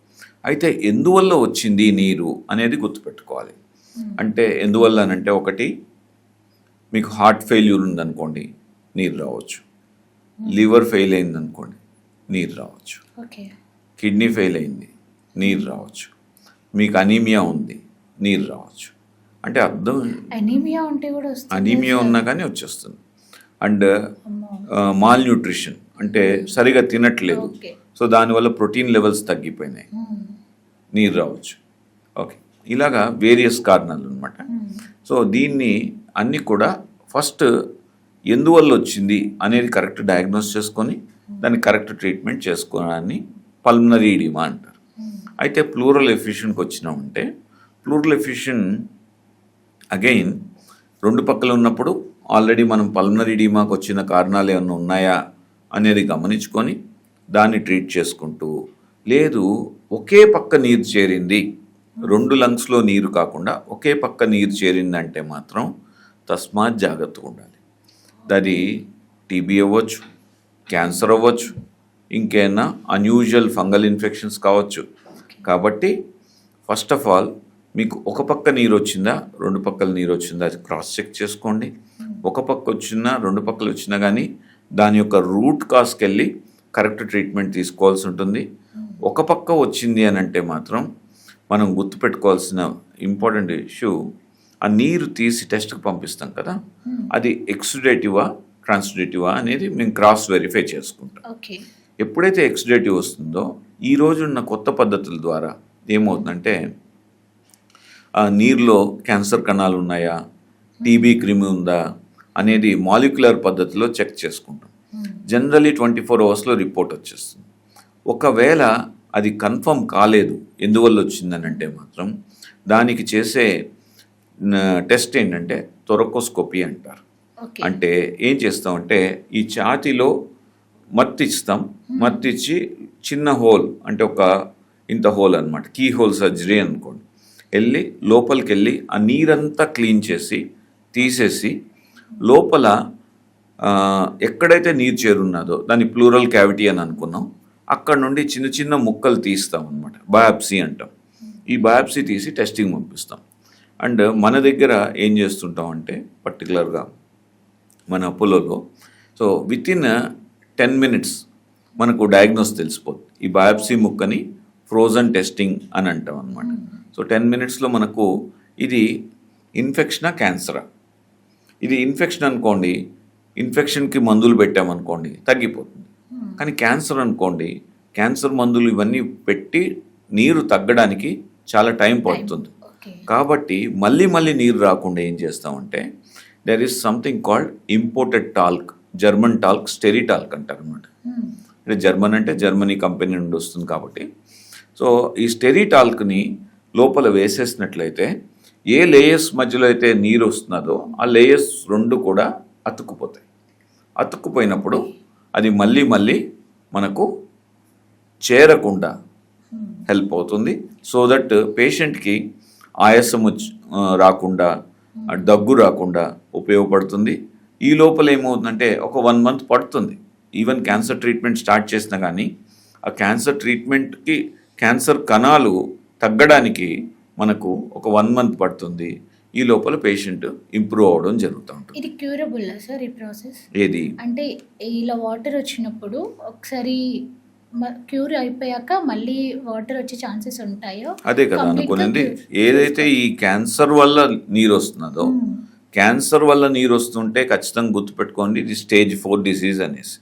Speaker 2: అయితే ఎందువల్ల వచ్చింది నీరు అనేది గుర్తుపెట్టుకోవాలి. అంటే ఎందువల్ల అనంటే, ఒకటి మీకు హార్ట్ ఫెయిల్యూర్ ఉందనుకోండి, నీరు రావచ్చు. లివర్ ఫెయిల్ అయిందనుకోండి, నీరు రావచ్చు. కిడ్నీ ఫెయిల్ అయింది, నీరు రావచ్చు. మీకు అనీమియా ఉంది, నీరు రావచ్చు. అంటే అర్థం, అనీమియా ఉన్నా కానీ వచ్చేస్తుంది. అండ్ మాల్ న్యూట్రిషన్ అంటే సరిగా తినట్లేదు, సో దానివల్ల ప్రోటీన్ లెవెల్స్ తగ్గిపోయినాయి, నీరు రావచ్చు. ఓకే, ఇలాగా వేరియస్ కారణాలు అనమాట. సో దీన్ని అన్నీ కూడా ఫస్ట్ ఎందువల్ల వచ్చింది అనేది కరెక్ట్ డయాగ్నోస్ చేసుకొని దాన్ని కరెక్ట్ ట్రీట్మెంట్ చేసుకోవడాన్ని పల్మనరీ ఎడిమా అంటారు. అయితే ప్లూరల్ ఎఫ్యూషన్కి వచ్చినామంటే, ప్లూరల్ ఎఫ్యూషన్ అగైన్ 2 పక్కలు ఉన్నప్పుడు ఆల్రెడీ మనం పల్మనరీ ఎడిమాకు వచ్చిన కారణాలు ఏమైనా ఉన్నాయా అనేది గమనించుకొని దాన్ని ట్రీట్ చేసుకుంటూ, లేదు ఒకే పక్క నీరు చేరింది, 2 లంగ్స్లో నీరు కాకుండా ఒకే పక్క నీరు చేరిందంటే మాత్రం తస్మాత్ జాగ్రత్తగా ఉండాలి. అది టీబీ అవ్వచ్చు, క్యాన్సర్ అవ్వచ్చు, ఇంకేనా అన్యూజువల్ ఫంగల్ ఇన్ఫెక్షన్స్ కావచ్చు. కాబట్టి ఫస్ట్ ఆఫ్ ఆల్ మీకు ఒక పక్క నీరు వచ్చిందా, 2 పక్కల నీరు వచ్చిందా అది క్రాస్ చెక్ చేసుకోండి. ఒక పక్క వచ్చినా 2 పక్కలు వచ్చినా కానీ దాని యొక్క రూట్ కాస్కి వెళ్ళి కరెక్ట్ ట్రీట్మెంట్ తీసుకోవాల్సి ఉంటుంది. ఒక పక్క వచ్చింది అని అంటే మాత్రం మనం గుర్తుపెట్టుకోవాల్సిన ఇంపార్టెంట్ ఇష్యూ, ఆ నీరు తీసి టెస్ట్కి పంపిస్తాం కదా, అది ఎక్సుడేటివా ట్రాన్సుడేటివా అనేది మేము క్రాస్ వెరిఫై చేసుకుంటాం. ఎప్పుడైతే ఎక్సుడేటివ్ వస్తుందో, ఈ రోజున్న కొత్త పద్ధతుల ద్వారా ఏమవుతుందంటే ఆ నీరులో క్యాన్సర్ కణాలు ఉన్నాయా, టీబీ క్రిమి ఉందా అనేది మాలిక్యులర్ పద్ధతిలో చెక్ చేసుకుంటాం. జనరలీ 24 అవర్స్లో రిపోర్ట్ వచ్చేస్తుంది. ఒకవేళ అది కన్ఫర్మ్ కాలేదు ఎందువల్ల వచ్చిందని అంటే మాత్రం దానికి చేసే టెస్ట్ ఏంటంటే థొరకోస్కోపీ అంటారు. అంటే ఏం చేస్తామంటే ఈ ఛాతీలో మత్తిస్తాం, మత్తిచ్చి చిన్న హోల్ అంటే ఒక ఇంత హోల్ అనమాట, కీ హోల్ సర్జరీ అనుకోండి, వెళ్ళి లోపలికి వెళ్ళి ఆ నీరంతా క్లీన్ చేసి తీసేసి లోపల ఎక్కడైతే నీరు చేరున్నదో దాన్ని ప్లూరల్ క్యావిటీ అని అనుకున్నాం, అక్కడ నుండి చిన్న చిన్న ముక్కలు తీస్తాం అనమాట, బయాప్సీ అంటాం. ఈ బయాప్సీ తీసి టెస్టింగ్ పంపిస్తాం. అండ్ మన దగ్గర ఏం చేస్తుంటాం అంటే పర్టికులర్గా మన అపోలోలో, సో వితిన్ 10 minutes మనకు డయాగ్నోస్ తెలిసిపోతుంది. ఈ బయాప్సీ ముక్కని ఫ్రోజన్ టెస్టింగ్ అని అంటాం అనమాట. సో 10 minutesలో మనకు ఇది ఇన్ఫెక్షనా క్యాన్సరా, ఇది ఇన్ఫెక్షన్ అనుకోండి, ఇన్ఫెక్షన్కి మందులు పెట్టామనుకోండి తగ్గిపోతుంది. కానీ క్యాన్సర్ అనుకోండి, క్యాన్సర్ మందులు ఇవన్నీ పెట్టి నీరు తగ్గడానికి చాలా టైం పడుతుంది. కాబట్టి మళ్ళీ నీరు రాకుండా ఏం చేస్తామంటే there is something called imported talc, German talc, స్టెరిటాల్క్ అంటారు అనమాట. అంటే జర్మన్ అంటే జర్మనీ కంపెనీ నుండి వస్తుంది కాబట్టి, సో ఈ స్టెరిటాల్క్ని లోపల వేసేసినట్లయితే ఏ లేయర్స్ మధ్యలో అయితే నీరు వస్తున్నదో ఆ లేయర్స్ 2 కూడా అతుక్కుపోతాయి. అతుక్కుపోయినప్పుడు అది మళ్ళీ మనకు చేరకుండా హెల్ప్ అవుతుంది. సో దట్ పేషెంట్కి ఆయాసం రాకుండా, దగ్గు రాకుండా ఉపయోగపడుతుంది. ఈ లోపల ఏమవుతుందంటే ఒక 1 month పడుతుంది. ఈవెన్ క్యాన్సర్ ట్రీట్మెంట్ స్టార్ట్ చేసినా కానీ ఆ క్యాన్సర్ ట్రీట్మెంట్కి క్యాన్సర్ కణాలు తగ్గడానికి మనకు ఒక 1 month పడుతుంది. ఈ లోపల పేషెంట్ ఇంప్రూవ్ అవ్వడం జరుగుతూ ఉంటుంది.
Speaker 1: ఇది క్యూరబుల్ సార్ ఈ ప్రాసెస్?
Speaker 2: ఏది
Speaker 1: అంటే ఇలా వాటర్ వచ్చినప్పుడు ఒకసారి క్యూర్ అయిపోయాక మళ్ళీ వాటర్ వచ్చే ఛాన్సెస్ ఉంటాయో?
Speaker 2: అదే కదా అనుకునేది. ఏదైతే ఈ క్యాన్సర్ వల్ల నీరు వస్తున్నదో, క్యాన్సర్ వల్ల నీరు వస్తుంటే ఖచ్చితంగా గుర్తుపెట్టుకోండి, ఇది స్టేజ్ 4 డిసీజ్ అనేసి.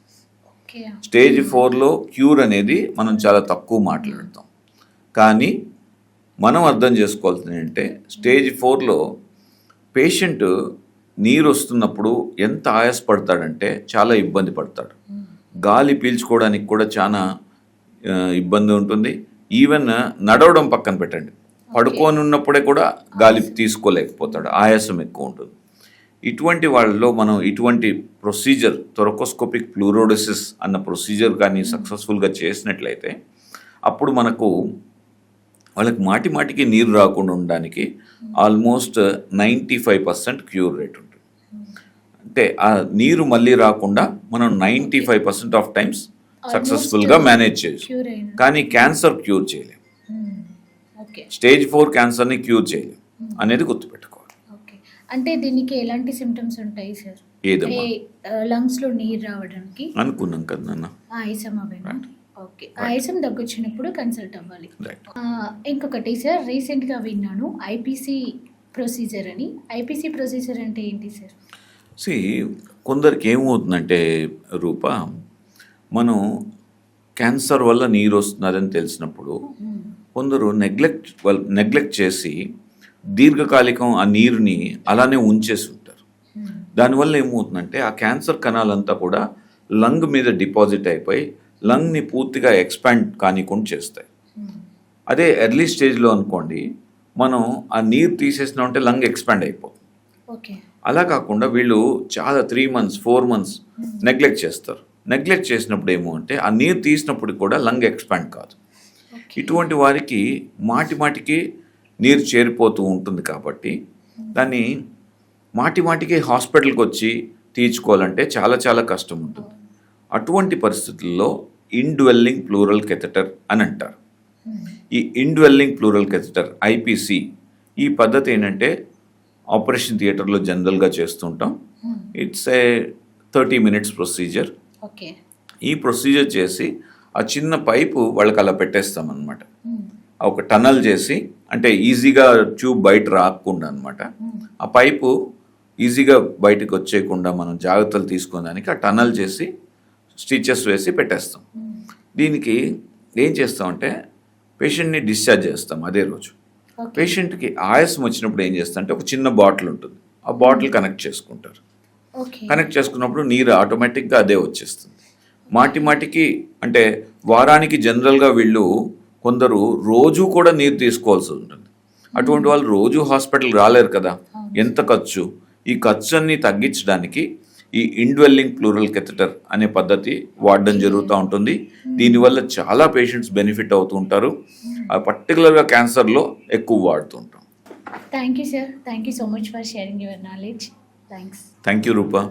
Speaker 2: స్టేజ్ 4లో క్యూర్ అనేది మనం చాలా తక్కువ మాట్లాడతాం, కానీ మనం అర్థం చేసుకోవాల్సింది ఏంటంటే స్టేజ్ 4లో పేషెంట్ నీరు వస్తున్నప్పుడు ఎంత ఆయాసపడతాడంటే చాలా ఇబ్బంది పడతాడు. గాలి పీల్చుకోవడానికి కూడా చాలా ఇబ్బంది ఉంటుంది. ఈవెన్ నడవడం పక్కన పెట్టండి, పడుకొని ఉన్నప్పుడే కూడా గాలి తీసుకోలేకపోతాడు, ఆయాసం ఎక్కువ ఉంటుంది. ఇటువంటి వాళ్ళలో మనం ఇటువంటి ప్రొసీజర్ థొరకోస్కోపిక్ ప్లూరోడోసిస్ అన్న ప్రొసీజర్ కానీ సక్సెస్ఫుల్గా చేసినట్లయితే అప్పుడు మనకు వాళ్ళకి మాటి మాటికి నీరు రాకుండా ఉండడానికి ఆల్మోస్ట్ 95% క్యూర్ రేట్ ఉంటుంది. అంటే ఆ నీరు మళ్ళీ రాకుండా మనం 95% ఆఫ్ టైమ్స్ సక్సెస్ఫుల్గా మేనేజ్ చేయొచ్చు, కానీ క్యాన్సర్ క్యూర్ చేయలేము. స్టేజ్ 4 క్యాన్సర్ని క్యూర్ చేయలేము అనేది గుర్తుపెట్టుకోవాలి.
Speaker 1: అంటే దీనికి ఎలాంటి సిమ్టమ్స్ ఉంటాయి సార్?
Speaker 2: ఏదమ్మా?
Speaker 1: లంగ్స్ లో నీరు రావడానికి
Speaker 2: అనుకున్నాం కదా నాన్న.
Speaker 1: ఆయాసం అవేనా? ఓకే, ఆయాసం దగ్గొచ్చినప్పుడు కన్సల్ట్ అవ్వాలి. ఇంకొకటి సార్, రీసెంట్గా విన్నాను ఐపీసీ ప్రొసీజర్ అని. ఐపీసీ ప్రొసీజర్ అంటే ఏంటి సార్?
Speaker 2: కొందరికి ఏమవుతుందంటే రూప, మనం క్యాన్సర్ వల్ల నీరు వస్తున్నదని తెలిసినప్పుడు కొందరు నెగ్లెక్ట్ చేసి దీర్ఘకాలికం ఆ నీరుని అలానే ఉంచేసి ఉంటారు. దానివల్ల ఏమవుతుందంటే ఆ క్యాన్సర్ కణాలంతా కూడా లంగ్ మీద డిపాజిట్ అయిపోయి లంగ్ని పూర్తిగా ఎక్స్పాండ్ కానికుండా చేస్తాయి. అదే ఎర్లీ స్టేజ్లో అనుకోండి, మనం ఆ నీరు తీసేసినామంటే లంగ్ ఎక్స్పాండ్ అయిపోతుంది. అలా కాకుండా వీళ్ళు చాలా 3 months 4 months నెగ్లెక్ట్ చేస్తారు. నెగ్లెక్ట్ చేసినప్పుడు ఏమో అంటే ఆ నీరు తీసినప్పుడు కూడా లంగ్ ఎక్స్పాండ్ కాదు. ఇటువంటి వారికి మాటికి నీరు చేరిపోతూ ఉంటుంది. కాబట్టి దాన్ని మాటికి హాస్పిటల్కి వచ్చి తీర్చుకోవాలంటే చాలా కష్టం ఉంటుంది. అటువంటి పరిస్థితుల్లో ఇండ్వెల్లింగ్ ప్లూరల్ కెథెటర్ అని అంటారు. ఈ ఇండ్వెల్లింగ్ ప్లూరల్ కెథెటర్ ఐపీసీ, ఈ పద్ధతి ఏంటంటే ఆపరేషన్ థియేటర్లో జనరల్గా చేస్తుంటాం. It's a 30 minutes procedure. ఈ ప్రొసీజర్ చేసి ఆ చిన్న పైపు వాళ్ళకి అలా పెట్టేస్తాం అనమాట. ఒక టనల్ చేసి, అంటే ఈజీగా ట్యూబ్ బయట రాకుండా అనమాట. ఆ పైపు ఈజీగా బయటకు వచ్చేయకుండా మనం జాగ్రత్తలు తీసుకోవడానికి ఆ టనల్ చేసి స్టిచెస్ వేసి పెట్టేస్తాం. దీనికి ఏం చేస్తామంటే పేషెంట్ని డిశ్చార్జ్ చేస్తాం అదే రోజు. పేషెంట్కి ఆయాసం వచ్చినప్పుడు ఏం చేస్తామంటే ఒక చిన్న బాటిల్ ఉంటుంది, ఆ బాటిల్ కనెక్ట్ చేసుకుంటారు. కనెక్ట్ చేసుకున్నప్పుడు నీరు ఆటోమేటిక్గా అదే వచ్చేస్తుంది. మాటికి అంటే వారానికి జనరల్గా వీళ్ళు కొందరు రోజు కూడా నీరు తీసుకోవాల్సి ఉంటుంది. అటువంటి వాళ్ళు రోజు హాస్పిటల్ రాలేరు కదా, ఎంత ఖర్చు. ఈ ఖర్చు అన్ని తగ్గించడానికి ఈ ఇండ్వెల్లింగ్ ప్లూరల్ కెథెటర్ అనే పద్ధతి వాడడం జరుగుతూ ఉంటుంది. దీనివల్ల చాలా పేషెంట్స్ బెనిఫిట్ అవుతూ ఉంటారు. పర్టికులర్గా క్యాన్సర్లో ఎక్కువ వాడుతూ ఉంటాం.
Speaker 1: Thank you sir, thank you so much for sharing your knowledge. Thanks.
Speaker 2: Thank you Roopa.